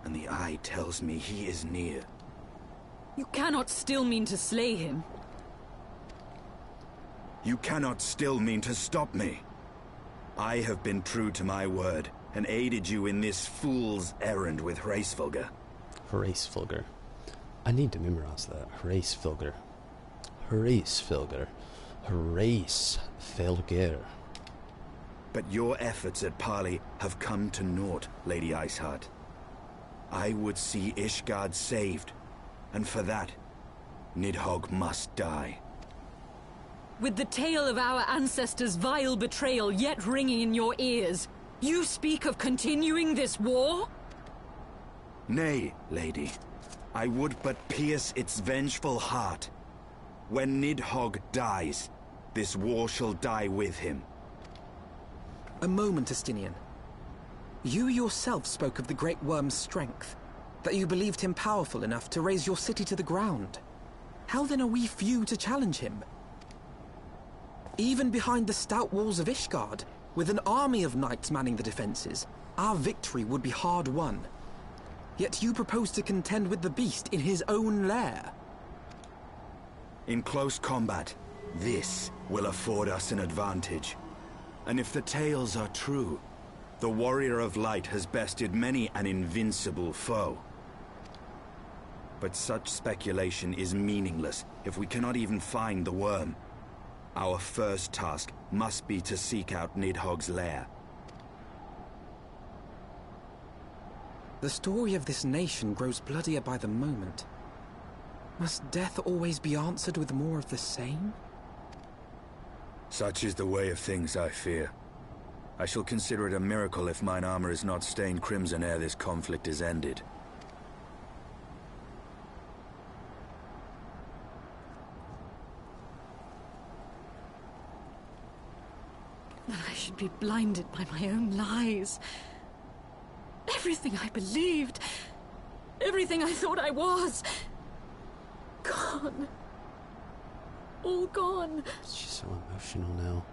And the eye tells me he is near. You cannot still mean to slay him. You cannot still mean to stop me. I have been true to my word, and aided you in this fool's errand with Hraesvelgr. Hraesvelgr. I need to memorize that. Hraesvelgr. Hraesvelgr. Hraesvelgr. But your efforts at parley have come to naught, Lady Iceheart. I would see Ishgard saved, and for that, Nidhogg must die. With the tale of our ancestors' vile betrayal yet ringing in your ears, you speak of continuing this war? Nay, lady. I would but pierce its vengeful heart. When Nidhogg dies, this war shall die with him. A moment, Estinian. You yourself spoke of the Great Worm's strength, that you believed him powerful enough to raise your city to the ground. How then are we few to challenge him? Even behind the stout walls of Ishgard, with an army of knights manning the defenses, our victory would be hard won. Yet you propose to contend with the beast in his own lair. In close combat, this will afford us an advantage. And if the tales are true, the Warrior of Light has bested many an invincible foe. But such speculation is meaningless if we cannot even find the worm. Our first task must be to seek out Nidhogg's lair. The story of this nation grows bloodier by the moment. Must death always be answered with more of the same? Such is the way of things, I fear. I shall consider it a miracle if mine armor is not stained crimson ere this conflict is ended. That I should be blinded by my own lies. Everything I believed, everything I thought I was, gone. All gone. She's so emotional now.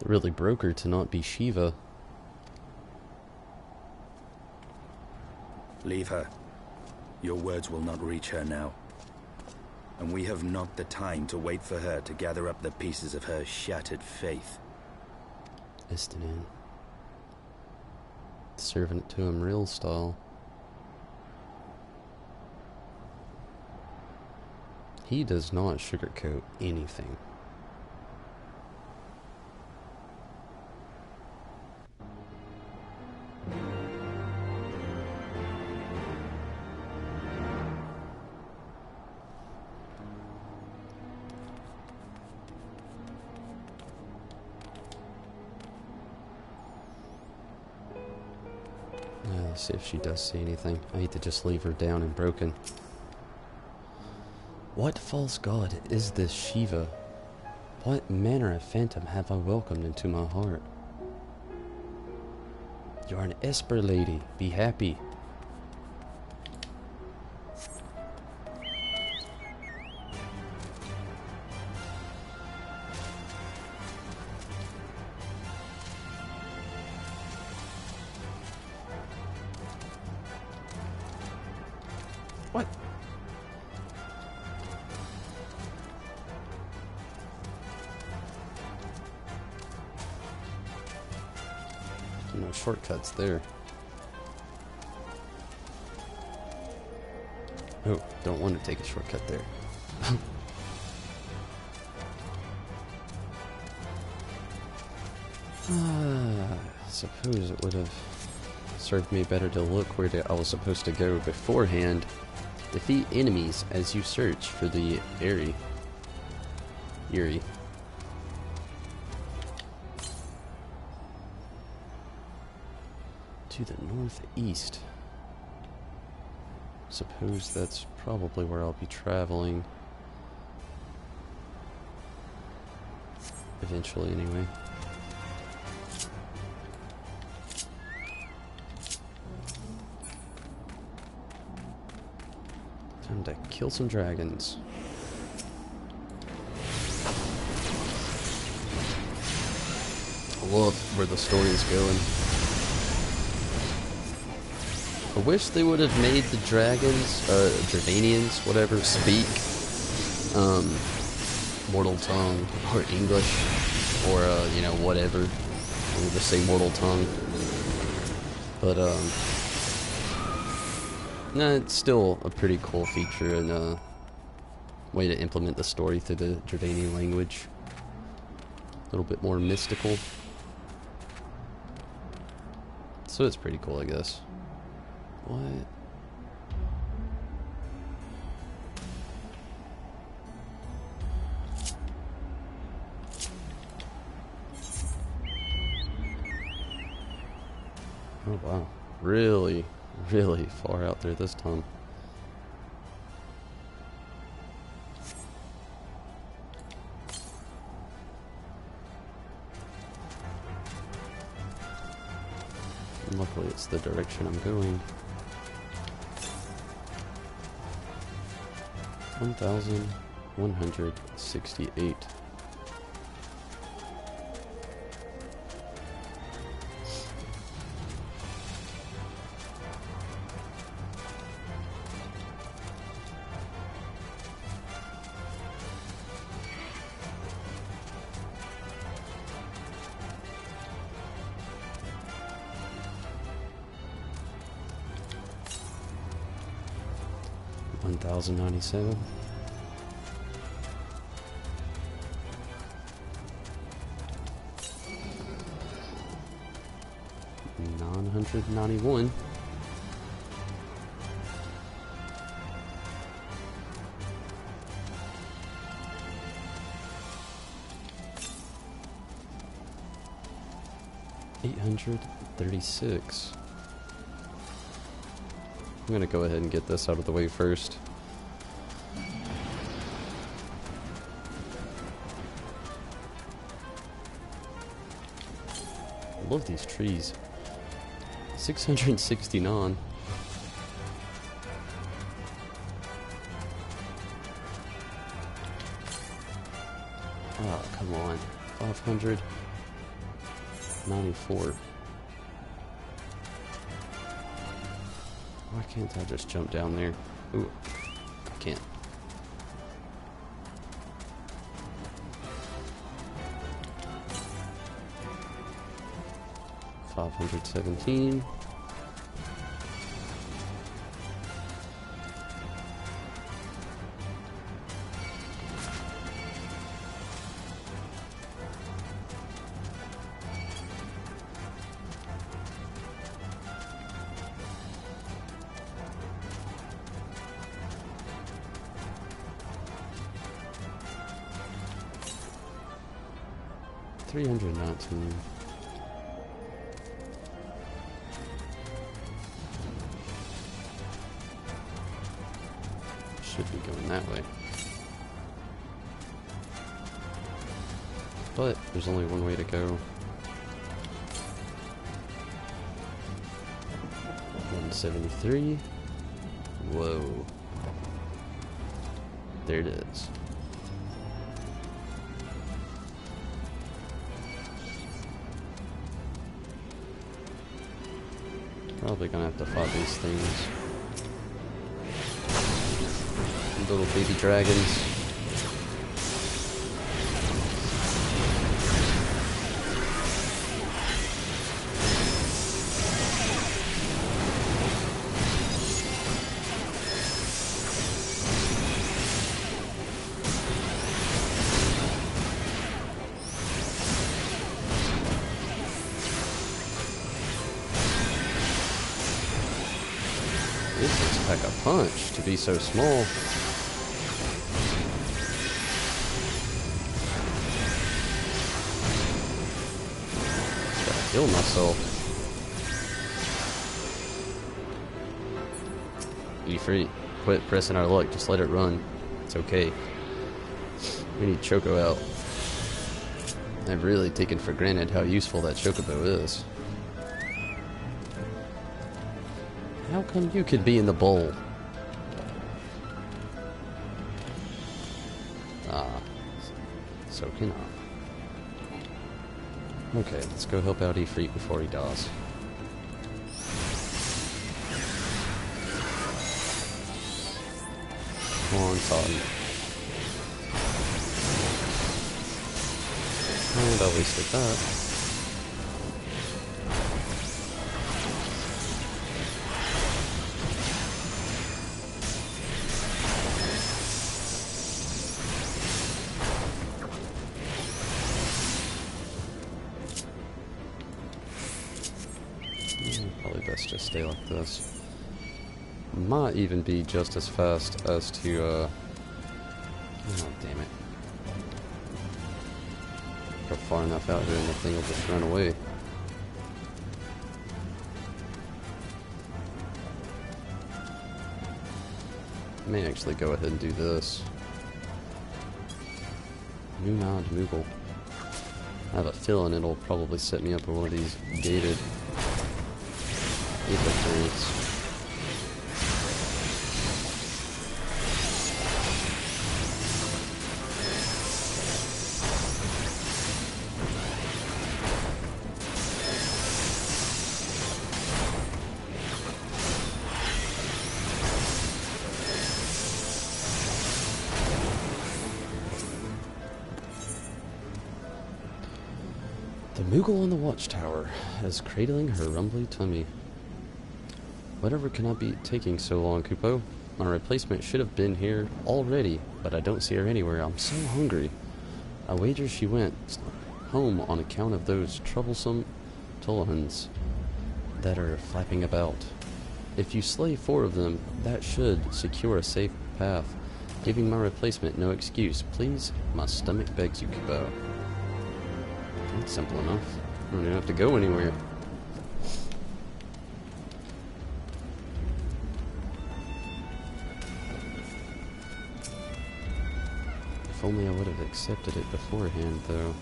It really broke her to not be Shiva. Leave her. Your words will not reach her now. And we have not the time to wait for her to gather up the pieces of her shattered faith. Estinian. Serving it to him real style. He does not sugarcoat anything. Let's see if she does see anything. I hate to just leave her down and broken. What false god is this Shiva? What manner of phantom have I welcomed into my heart? You're an Esper lady. Be happy. What? No shortcuts there. Don't want to take a shortcut there. I suppose it would have served me better to look where I was supposed to go beforehand. Defeat enemies as you search for the Eyrie. To the northeast. Suppose that's probably where I'll be traveling. Eventually, anyway. Time to kill some dragons. I love where the story is going. I wish they would have made the dragons, Jordanians, whatever, speak mortal tongue or English or you know, whatever. We'll just say mortal tongue. But no, it's still a pretty cool feature and a way to implement the story through the Jordanian language. A little bit more mystical. So it's pretty cool, I guess. What? Oh wow. Really, really far out there this time. Luckily it's the direction I'm going. 1168. $1,097. $991. $836. I'm gonna go ahead and get this out of the way first. I love these trees. 669. Oh, come on. 594. Why can't I just jump down there? Ooh, I can't. $517. $319. Should be going that way. But there's only one way to go. 173. Whoa. There it is. Probably gonna have to fight these things. Little baby dragons. punch to be so small. Gotta heal myself. Be free. Quit pressing our luck. Just let it run. It's okay. We need Choco out. I've really taken for granted how useful that Chocobo is. How come you could be in the bowl? Ah, so can I. Okay, let's go help out Ifrit before he dies. Come on, Totten. And I wasted that. Probably best just stay like this. Might even be just as fast as to, oh, damn it. Go far enough out here and the thing will just run away. I may actually go ahead and do this. Moonod Moogle. I have a feeling it'll probably set me up with one of these gated turrets. The Moogle on the watchtower is cradling her rumbly tummy. Whatever can I be taking so long, Kupo? My replacement should have been here already, but I don't see her anywhere. I'm so hungry. I wager she went home on account of those troublesome Tullahans that are flapping about. If you slay 4 of them, that should secure a safe path, giving my replacement no excuse. Please, my stomach begs you, Kupo. That's simple enough. I don't even have to go anywhere. If only I would have accepted it beforehand, though.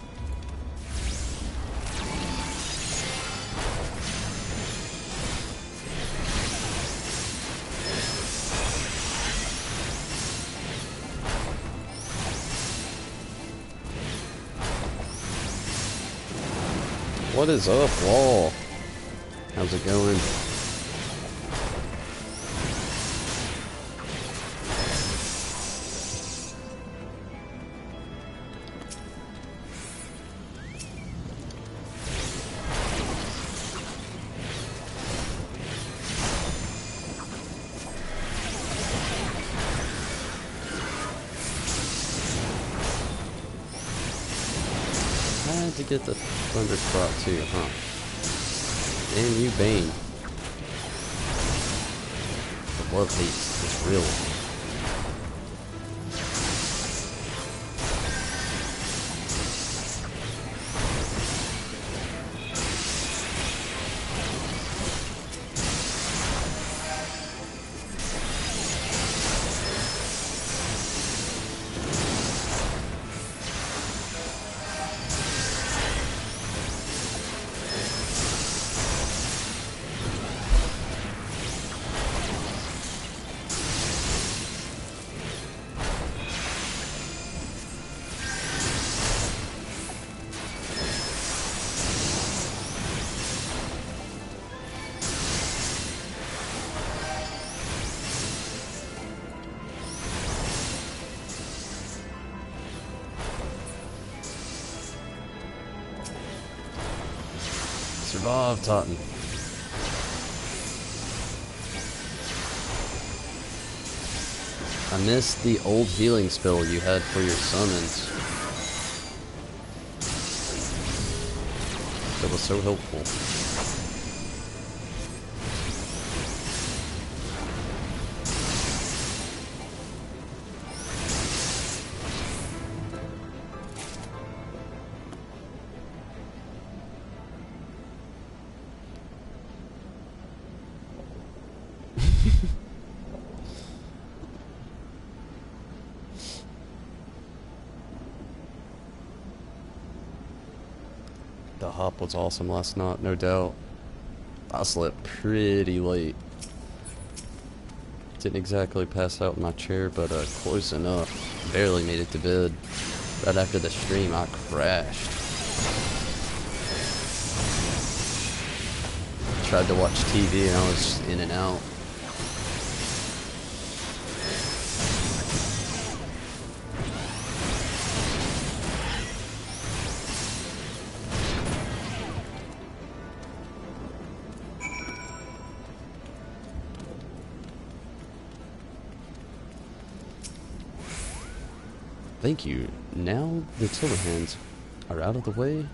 What is up, Wall? How's it going? To get the Thunder Spot too, huh? Damn you, Bane. The love hate is real. Survive, Totten. I missed the old healing spell you had for your summons. That was so helpful. The hop was awesome last night, no doubt. I slept pretty late. Didn't exactly pass out in my chair, but close enough. Barely made it to bed. Right after the stream, I crashed. Tried to watch TV and I was in and out. Thank you. Now the tiller hands are out of the way.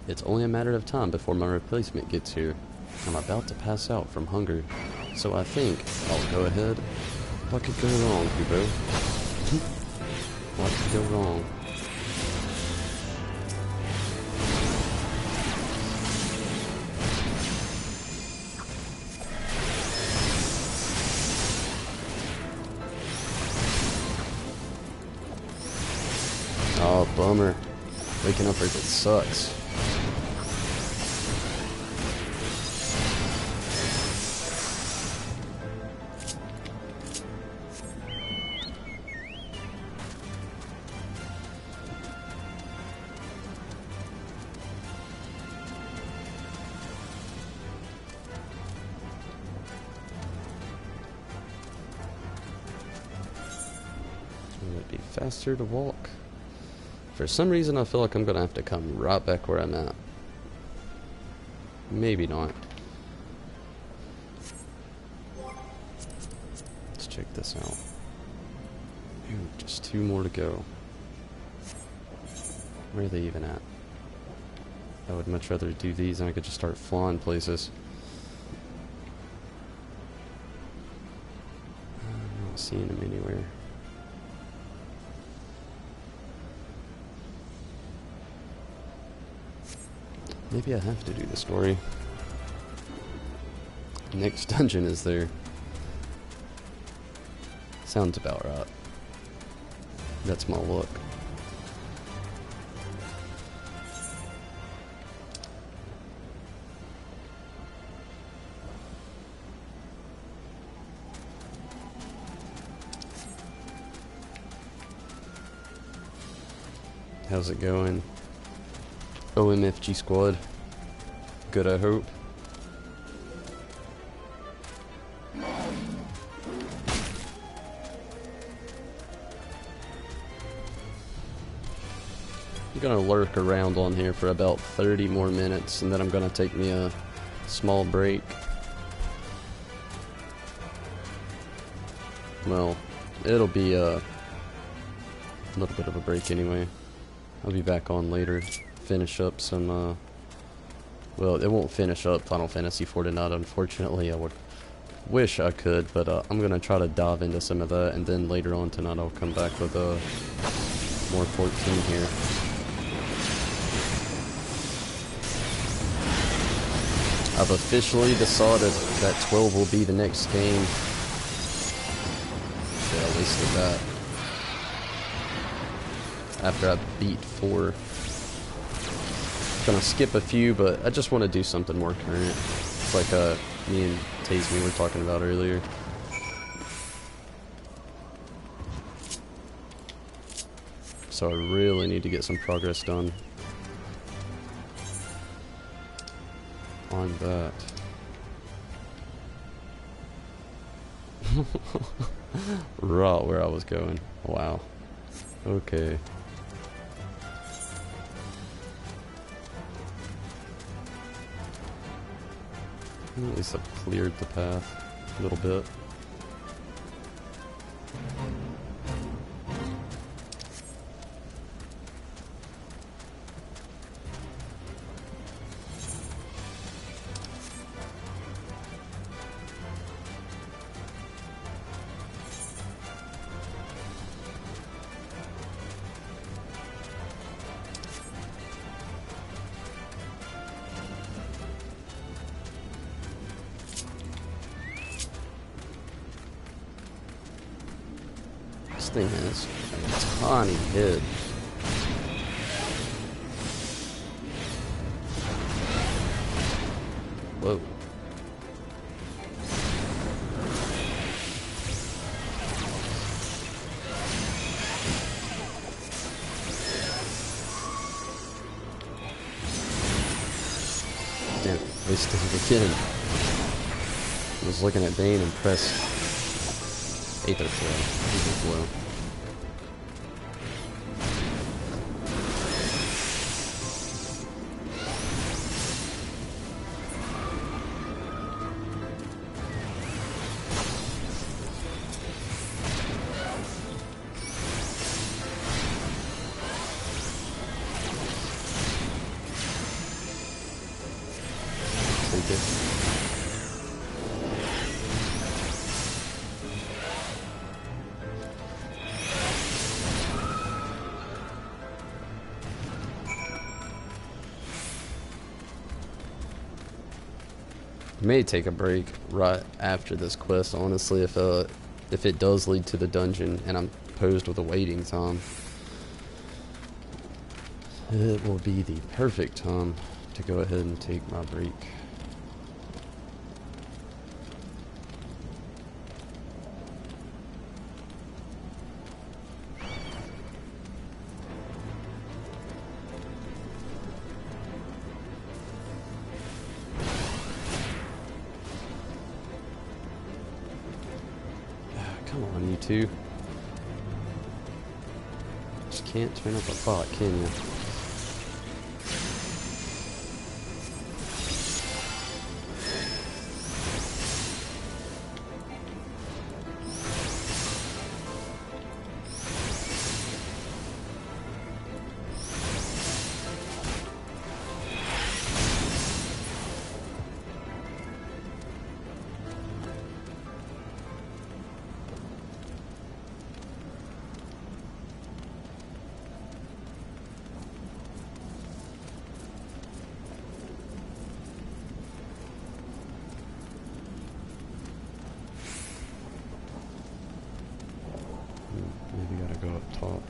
It's only a matter of time before my replacement gets here. I'm about to pass out from hunger, so I think I'll go ahead. What could go wrong, Hugo? What could go wrong? Oh, bummer. Waking up early sucks. It'd be faster to walk. For some reason, I feel like I'm gonna have to come right back where I'm at. Maybe not. Let's check this out. Ooh, just 2 more to go. Where are they even at? I would much rather do these and I could just start flying places. I'm not seeing them anywhere. Maybe I have to do the story. Next dungeon is there. Sounds about right. That's my luck. How's it going? OMFG squad. Good, I hope. I'm gonna lurk around on here for about 30 more minutes and then I'm gonna take me a small break. Well, it'll be a little bit of a break anyway. I'll be back on later. Finish up some, well, it won't finish up Final Fantasy XIV tonight, unfortunately. I would wish I could, but I'm going to try to dive into some of that, and then later on tonight I'll come back with more 14 here. I've officially decided that 12 will be the next game. Yeah, I wasted that. After I beat 4. Gonna skip a few, but I just want to do something more current. It's like me and Tasme were talking about earlier. So I really need to get some progress done on that. Right where I was going. Wow. Okay. At least I've cleared the path a little bit. thing has a tiny head. Whoa. Damn, wasted it again. I was looking at Bane and pressed Aether Flow. Take it. May take a break right after this quest, honestly, if it does lead to the dungeon and I'm posed with a waiting time. It will be the perfect time to go ahead and take my break. Come on, you two. Just can't turn up a pot, can you? Maybe gotta go up top.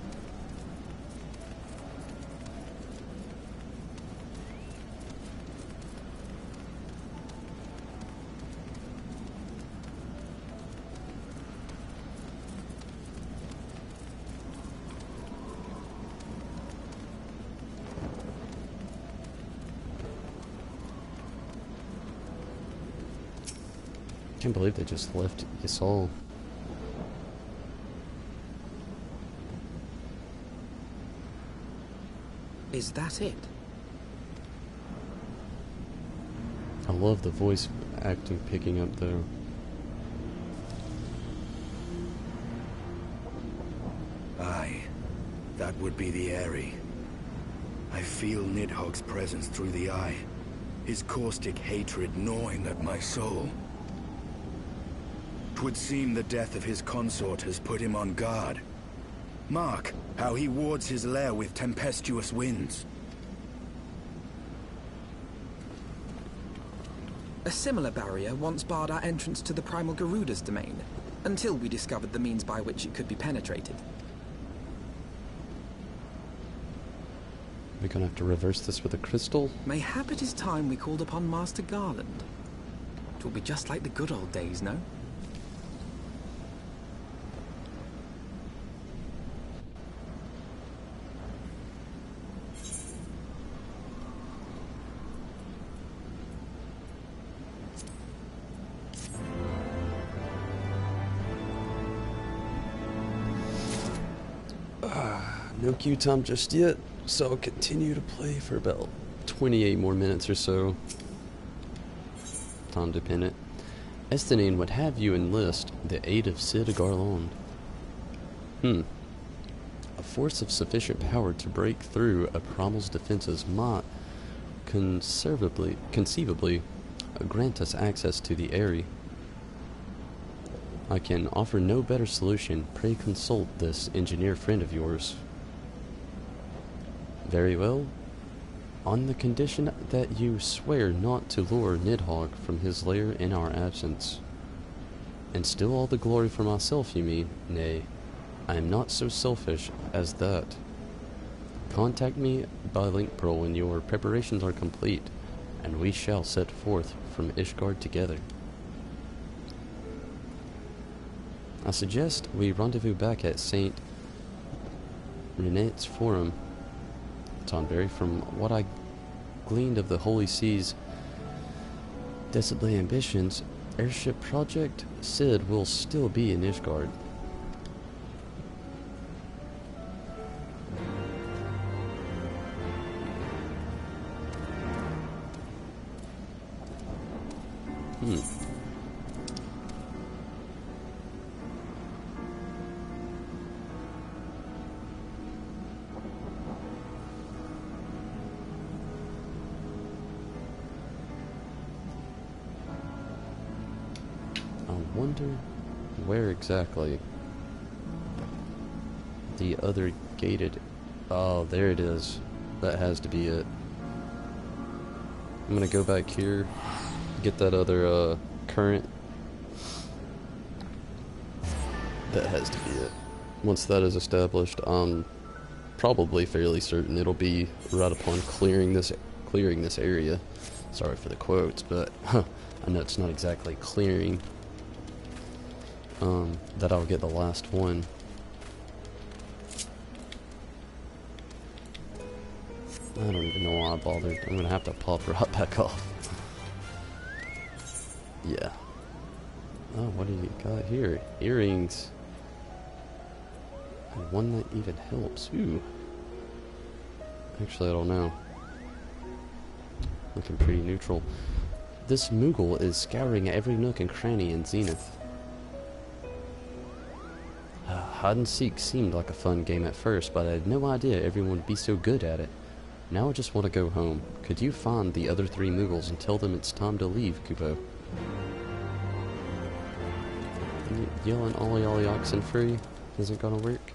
Can't believe they just left Yasol. Is that it? I love the voice acting picking up though. Aye, that would be the Airy. I feel Nidhogg's presence through the eye, his caustic hatred gnawing at my soul. 'Twould seem the death of his consort has put him on guard. Mark how he wards his lair with tempestuous winds. A similar barrier once barred our entrance to the primal Garuda's domain, until we discovered the means by which it could be penetrated. We're gonna have to reverse this with a crystal. Mayhap it is time we called upon Master Garland. It will be just like the good old days, no? No queue time just yet, so I'll continue to play for about 28 more minutes or so. Time dependent. Estinane would have you enlist the aid of Cid Garland. A force of sufficient power to break through a primal's defenses might conceivably grant us access to the Airy. I can offer no better solution. Pray consult this engineer friend of yours. Very well. On the condition that you swear not to lure Nidhogg from his lair in our absence. And still all the glory for myself, you mean? Nay, I am not so selfish as that. Contact me by link pearl when your preparations are complete, and we shall set forth from Ishgard together. I suggest we rendezvous back at St. Renet's Forum, Tonberry. From what I gleaned of the Holy Sea's decidedly ambitions, airship project Sid will still be in Ishgard. I wonder where exactly the other gated... Oh, there it is. That has to be it. I'm gonna go back here, get that other current. That has to be it. Once that is established, I'm probably fairly certain it'll be right upon clearing this area. Sorry for the quotes, but I know it's not exactly clearing. That I'll get the last one. I don't even know why I bothered. I'm gonna have to pop right back off. Yeah. Oh, what do you got here? Earrings. And one that even helps. Ooh. Actually, I don't know. Looking pretty neutral. This Moogle is scouring every nook and cranny in Zenith. Hide and seek seemed like a fun game at first, but I had no idea everyone would be so good at it. Now I just want to go home. Could you find the other 3 Moogles and tell them it's time to leave, Kupo? Yelling Ollie Ollie Oxen Free isn't gonna work?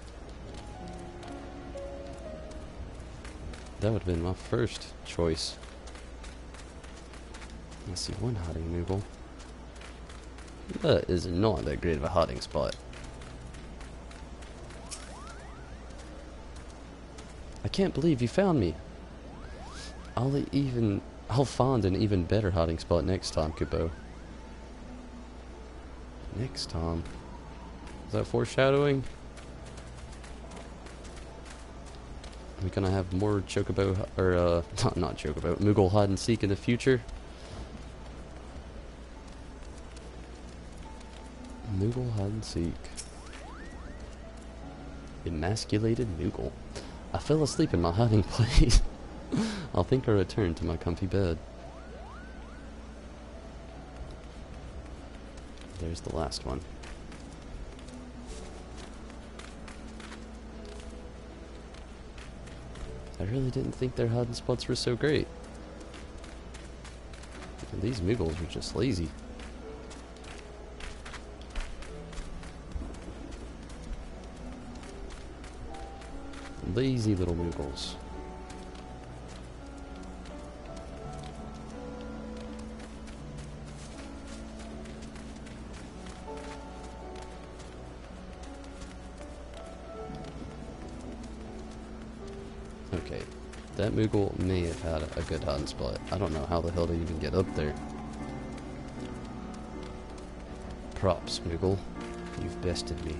That would have been my first choice. I see one hiding Moogle. That is not that great of a hiding spot. I can't believe you found me. I'll find an even better hiding spot next time, Kupo. Next time? Is that foreshadowing? Are we gonna have more Chocobo, or not Chocobo, Moogle hide and seek in the future? Moogle hide and seek. Emasculated Moogle. I fell asleep in my hiding place. I'll think I return to my comfy bed. There's the last one. I really didn't think their hiding spots were so great. And these Moogles are just lazy. Lazy little Moogles. Okay, that Moogle may have had a good hiding spot. I don't know how the hell to even get up there. Props, Moogle. You've bested me.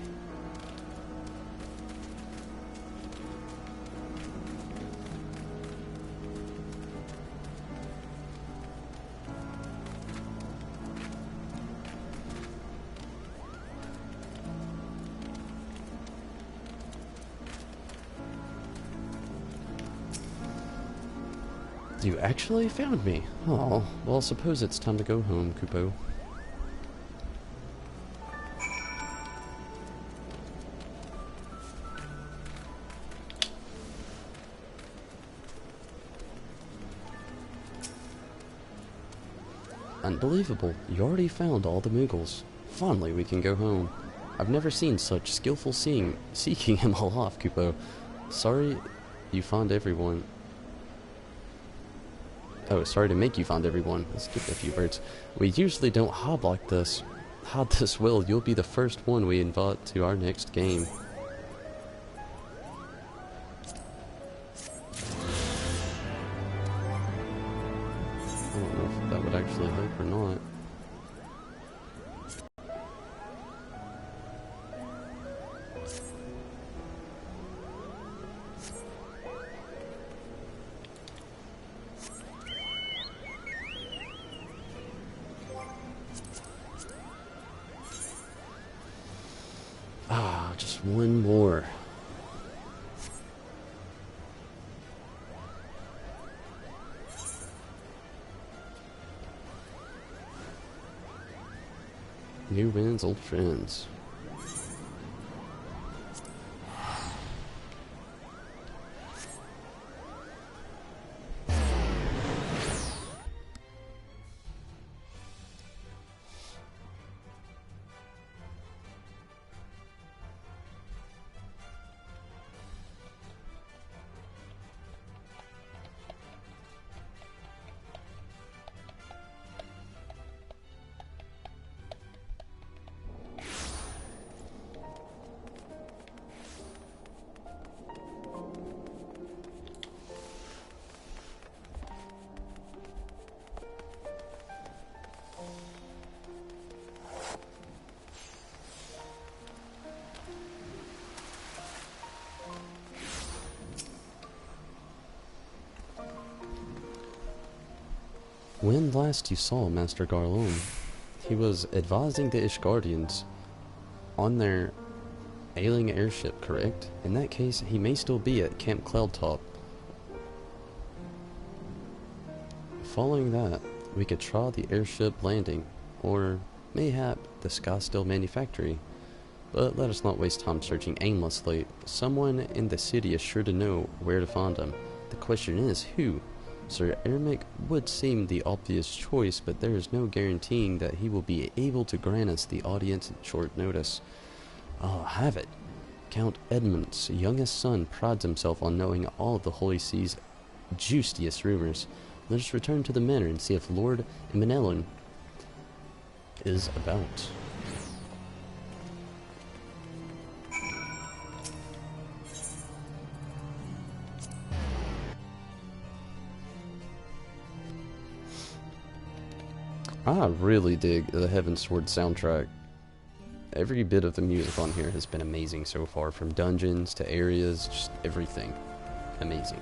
You actually found me. Oh, well, suppose it's time to go home, Kupo. Unbelievable. You already found all the Moogles. Finally, we can go home. I've never seen such skillful seeking him all off, Kupo. Sorry you found everyone. Oh, sorry to make you find everyone. Let's skip a few words. We usually don't hide like this. Hide this well. You'll be the first one we invite to our next game. would actually hope or not. Ah, just one more. New wins, old friends. When last you saw Master Garlon, he was advising the Ishgardians on their ailing airship, correct? In that case, he may still be at Camp Cloudtop. Following that, we could try the airship landing, or mayhap the Skystill Manufactory. But let us not waste time searching aimlessly. Someone in the city is sure to know where to find him. The question is, who? Sir Ermic would seem the obvious choice, but there is no guaranteeing that he will be able to grant us the audience at short notice. I'll have it. Count Edmund's youngest son prides himself on knowing all of the Holy Sea's juiciest rumors. Let us return to the manor and see if Lord Imanelon is about. I really dig the Heavensward soundtrack. Every bit of the music on here has been amazing so far, from dungeons to areas, just everything. Amazing.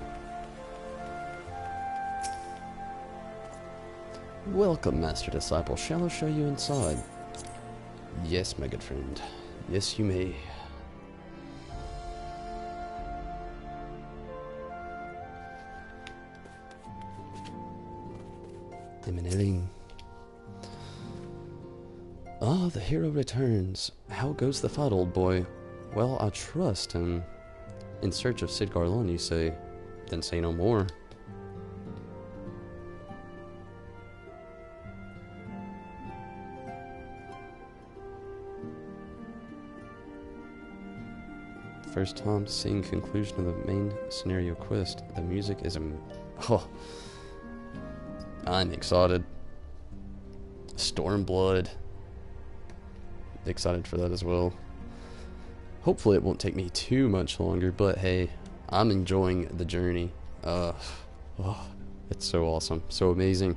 Welcome, Master Disciple. Shall I show you inside? Yes, my good friend. Yes, you may. Imanelon. Ah, the hero returns. How goes the fight, old boy? Well, I trust him. In search of Sid Garlon, you say? Then say no more. First time seeing conclusion of the main scenario quest. The music is oh, I'm excited. Stormblood. Excited for that as well. Hopefully it won't take me too much longer, but hey, I'm enjoying the journey. Oh, it's so awesome, so amazing.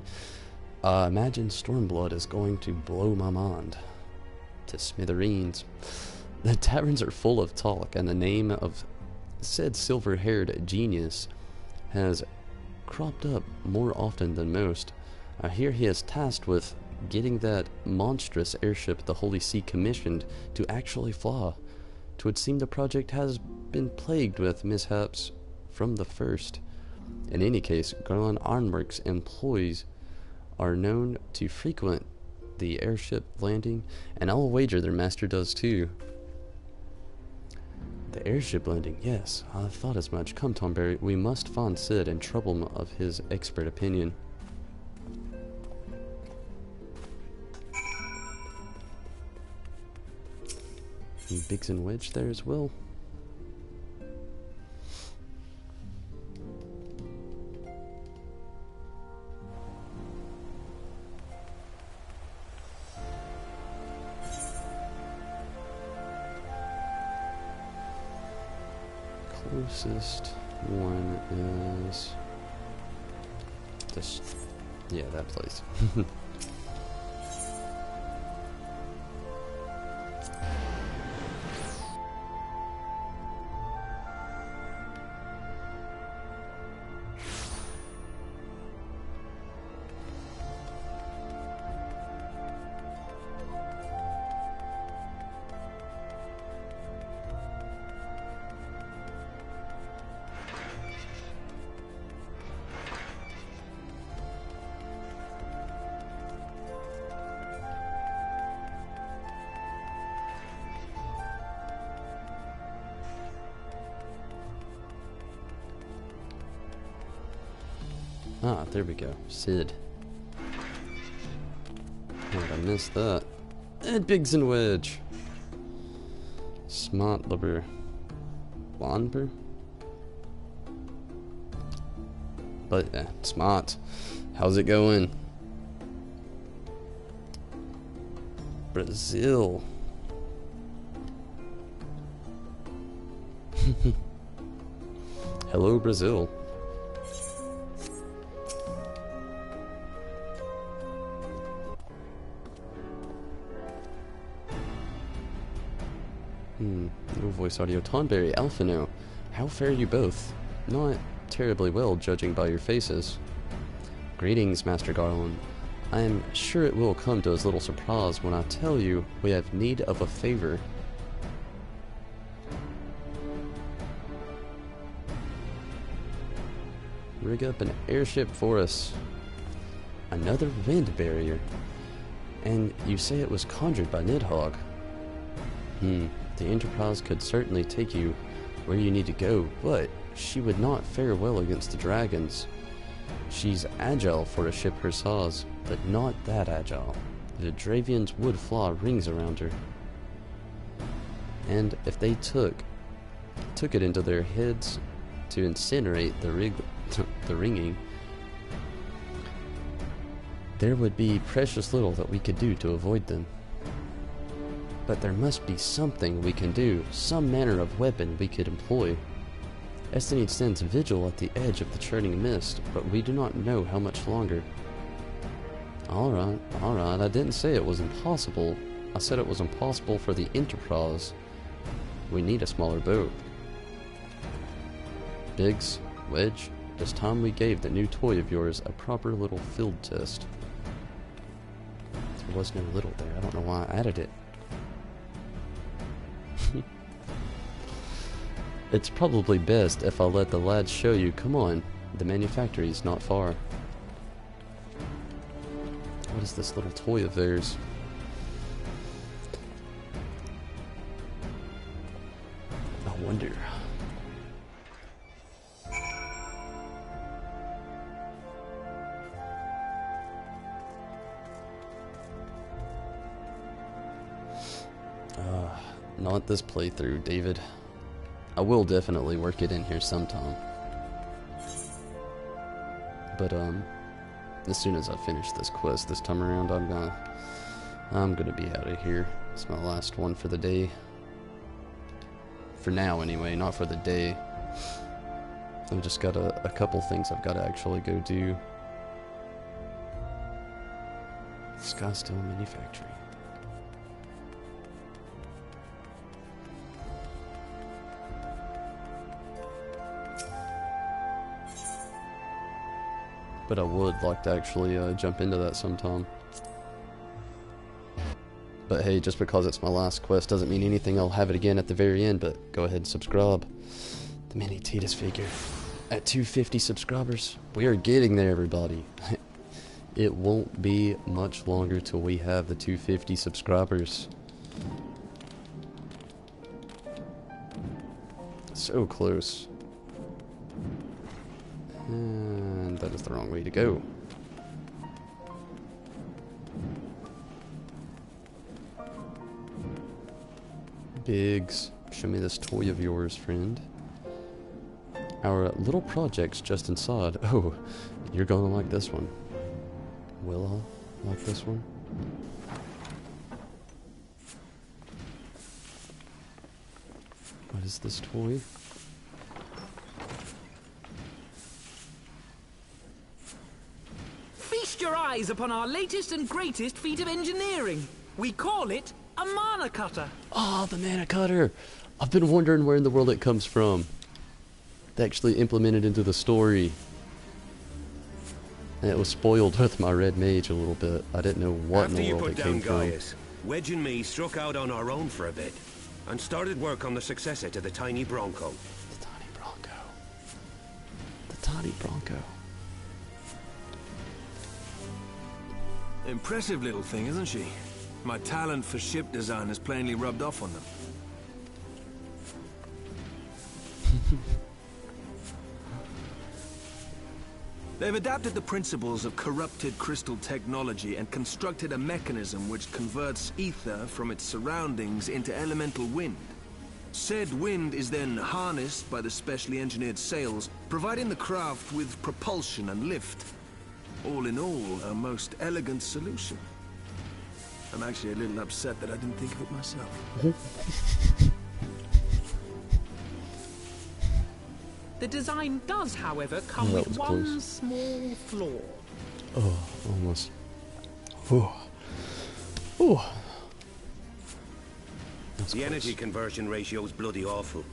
Imagine Stormblood is going to blow my mind to smithereens. The taverns are full of talk, and the name of said silver-haired genius has cropped up more often than most. I hear he is tasked with getting that monstrous airship the Holy See commissioned to actually fly. 'Twould seem the project has been plagued with mishaps from the first. In any case, Garland Ironworks employees are known to frequent the airship landing, and I'll wager their master does too. The airship landing, yes, I thought as much. Come, Tomberry, we must find Sid and trouble him of his expert opinion. And Biggs and Wedge there as well. Closest one is this Yeah, that place. Ah, there we go. Sid. How did I miss that? Ed Biggs and Wedge. Smart Lubber. Wanber? But, smart. How's it going? Brazil. Hello, Brazil. No voice audio. Tonberry, Alphino. How fare you both? Not terribly well, judging by your faces. Greetings, Master Garland. I am sure it will come to as little surprise when I tell you we have need of a favor. Rig up an airship for us. Another wind barrier. And you say it was conjured by Nidhogg. The Enterprise could certainly take you where you need to go, but she would not fare well against the dragons. She's agile for a ship her size, but not that agile. The Dravians would fly rings around her. And if they took it into their heads to incinerate the ringing, there would be precious little that we could do to avoid them. But there must be something we can do, some manner of weapon we could employ. Estinade stands vigil at the edge of the churning mist, but we do not know how much longer. Alright, I didn't say it was impossible. I said it was impossible for the Enterprise. We need a smaller boat. Biggs, Wedge, it's time we gave the new toy of yours a proper little field test. There was no little there, I don't know why I added it. It's probably best if I let the lads show you. Come on, the manufactory's not far. What is this little toy of theirs? I wonder. Not this playthrough, David. I will definitely work it in here sometime. But as soon as I finish this quest this time around, I'm gonna be out of here. It's my last one for the day. For now anyway, not for the day. I've just got a couple things I've got to actually go do. Scottsdale Manufacturing. But I would like to actually jump into that sometime. But hey, just because it's my last quest doesn't mean anything. I'll have it again at the very end, but go ahead and subscribe. The Mini Titus figure at 250 subscribers. We are getting there, everybody. It won't be much longer till we have the 250 subscribers. So close. And that is the wrong way to go. Biggs, show me this toy of yours, friend. Our little project's just inside. Oh, you're gonna like this one. Will I like this one? What is this toy? Feast your your eyes upon our latest and greatest feat of engineering. We call it a mana cutter. Oh, the mana cutter! I've been wondering where in the world it comes from. They actually implemented into the story. And it was spoiled with my red mage a little bit. I didn't know what in the world it came from. Gaius, Wedge and me struck out on our own for a bit, and started work on the successor to the tiny Bronco. The tiny Bronco. The tiny Bronco. Impressive little thing, isn't she? My talent for ship design has plainly rubbed off on them. They've adapted the principles of corrupted crystal technology and constructed a mechanism which converts ether from its surroundings into elemental wind. Said wind is then harnessed by the specially engineered sails, providing the craft with propulsion and lift. All in all, a most elegant solution. I'm actually a little upset that I didn't think of it myself. The design does, however, come with one small flaw. Oh, almost. Oh. Oh. The energy conversion ratio is bloody awful.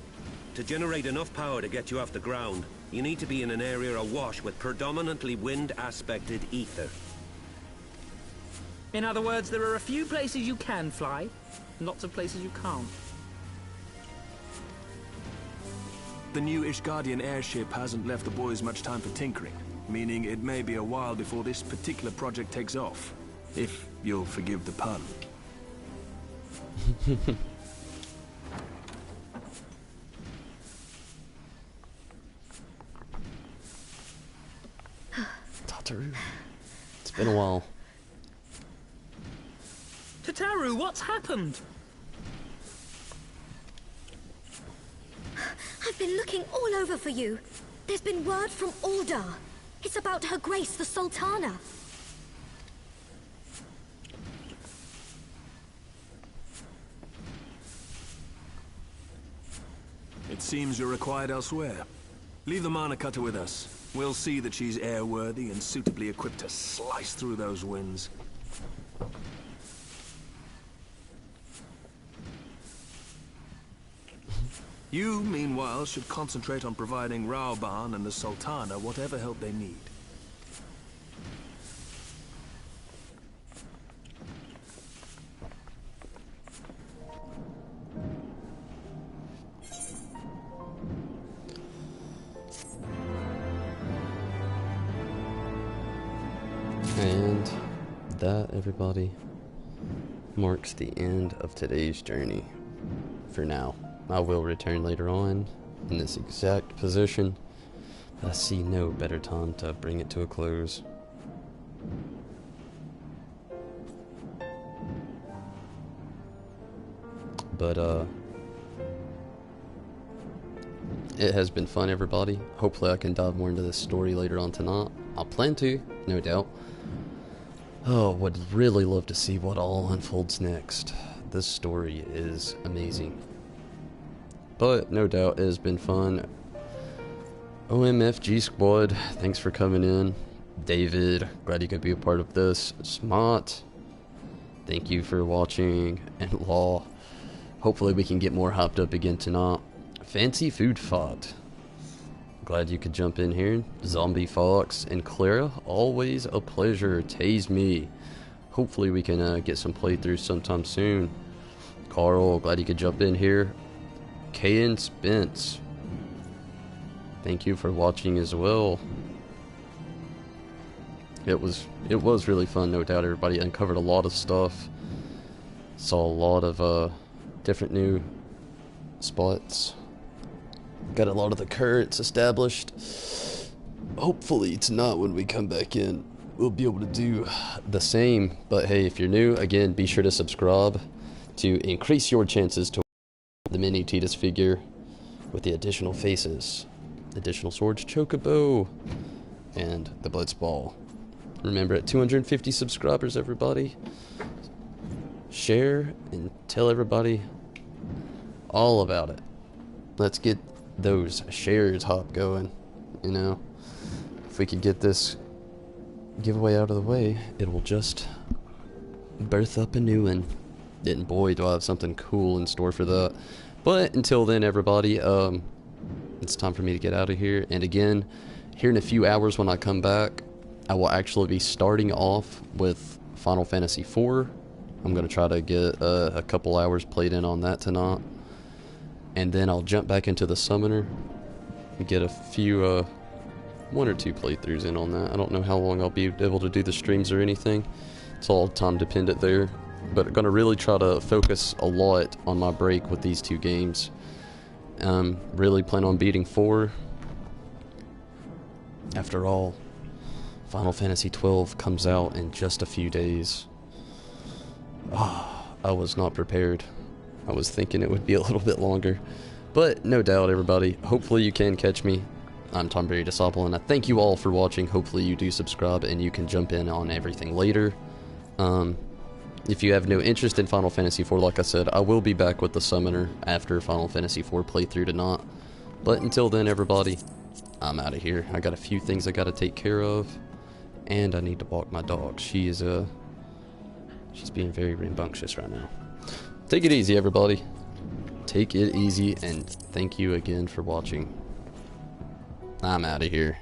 To generate enough power to get you off the ground, you need to be in an area awash with predominantly wind-aspected ether. In other words, there are a few places you can fly, lots of places you can't. The new Ishgardian airship hasn't left the boys much time for tinkering, meaning it may be a while before this particular project takes off. If you'll forgive the pun. Tataru. It's been a while. Tataru, what's happened? I've been looking all over for you. There's been word from Aldar. It's about Her Grace, the Sultana. It seems you're required elsewhere. Leave the mana cutter with us. We'll see that she's airworthy and suitably equipped to slice through those winds. You, meanwhile, should concentrate on providing Raoban and the Sultana whatever help they need. And that, everybody, marks the end of today's journey. For now. I will return later on in this exact position, but I see no better time to bring it to a close. But it has been fun, everybody. Hopefully I can dive more into this story later on tonight. I'll plan to, no doubt. Oh, would really love to see what all unfolds next. This story is amazing. But no doubt it has been fun. OMFG Squad, thanks for coming in. David, glad you could be a part of this. Smart, thank you for watching. And Law, hopefully we can get more hopped up again tonight. Fancy Food Fight, glad you could jump in here. Zombie Fox and Clara, always a pleasure. Tase me. Hopefully we can get some playthroughs sometime soon. Carl, glad you could jump in here. Kayan Spence, thank you for watching as well. It was really fun, no doubt. Everybody uncovered a lot of stuff, saw a lot of different new spots, got a lot of the currents established. Hopefully tonight when we come back in we'll be able to do the same. But hey, if you're new, again, be sure to subscribe to increase your chances to the mini Titus figure with the additional faces, additional swords, chocobo, and the blitzball. Remember, at 250 subscribers, everybody, share and tell everybody all about it. Let's get those shares hop going. You know, if we could get this giveaway out of the way, it will just birth up a new one. And boy, do I have something cool in store for that. But until then, everybody, it's time for me to get out of here. And again, here in a few hours when I come back, I will actually be starting off with Final Fantasy IV. I'm going to try to get a couple hours played in on that tonight. And then I'll jump back into the Summoner and get a few, 1 or 2 playthroughs in on that. I don't know how long I'll be able to do the streams or anything. It's all time dependent there. But I'm going to really try to focus a lot on my break with these 2 games. Really plan on beating 4. After all, Final Fantasy XII comes out in just a few days. I was not prepared. I was thinking it would be a little bit longer. But no doubt, everybody, hopefully you can catch me. I'm Tom Berry Disciple, and I thank you all for watching. Hopefully you do subscribe and you can jump in on everything later. If you have no interest in Final Fantasy IV, like I said, I will be back with the Summoner after Final Fantasy IV playthrough tonight. But until then, everybody, I'm out of here. I got a few things I got to take care of, and I need to walk my dog. She's being very rambunctious right now. Take it easy, everybody. Take it easy, and thank you again for watching. I'm out of here.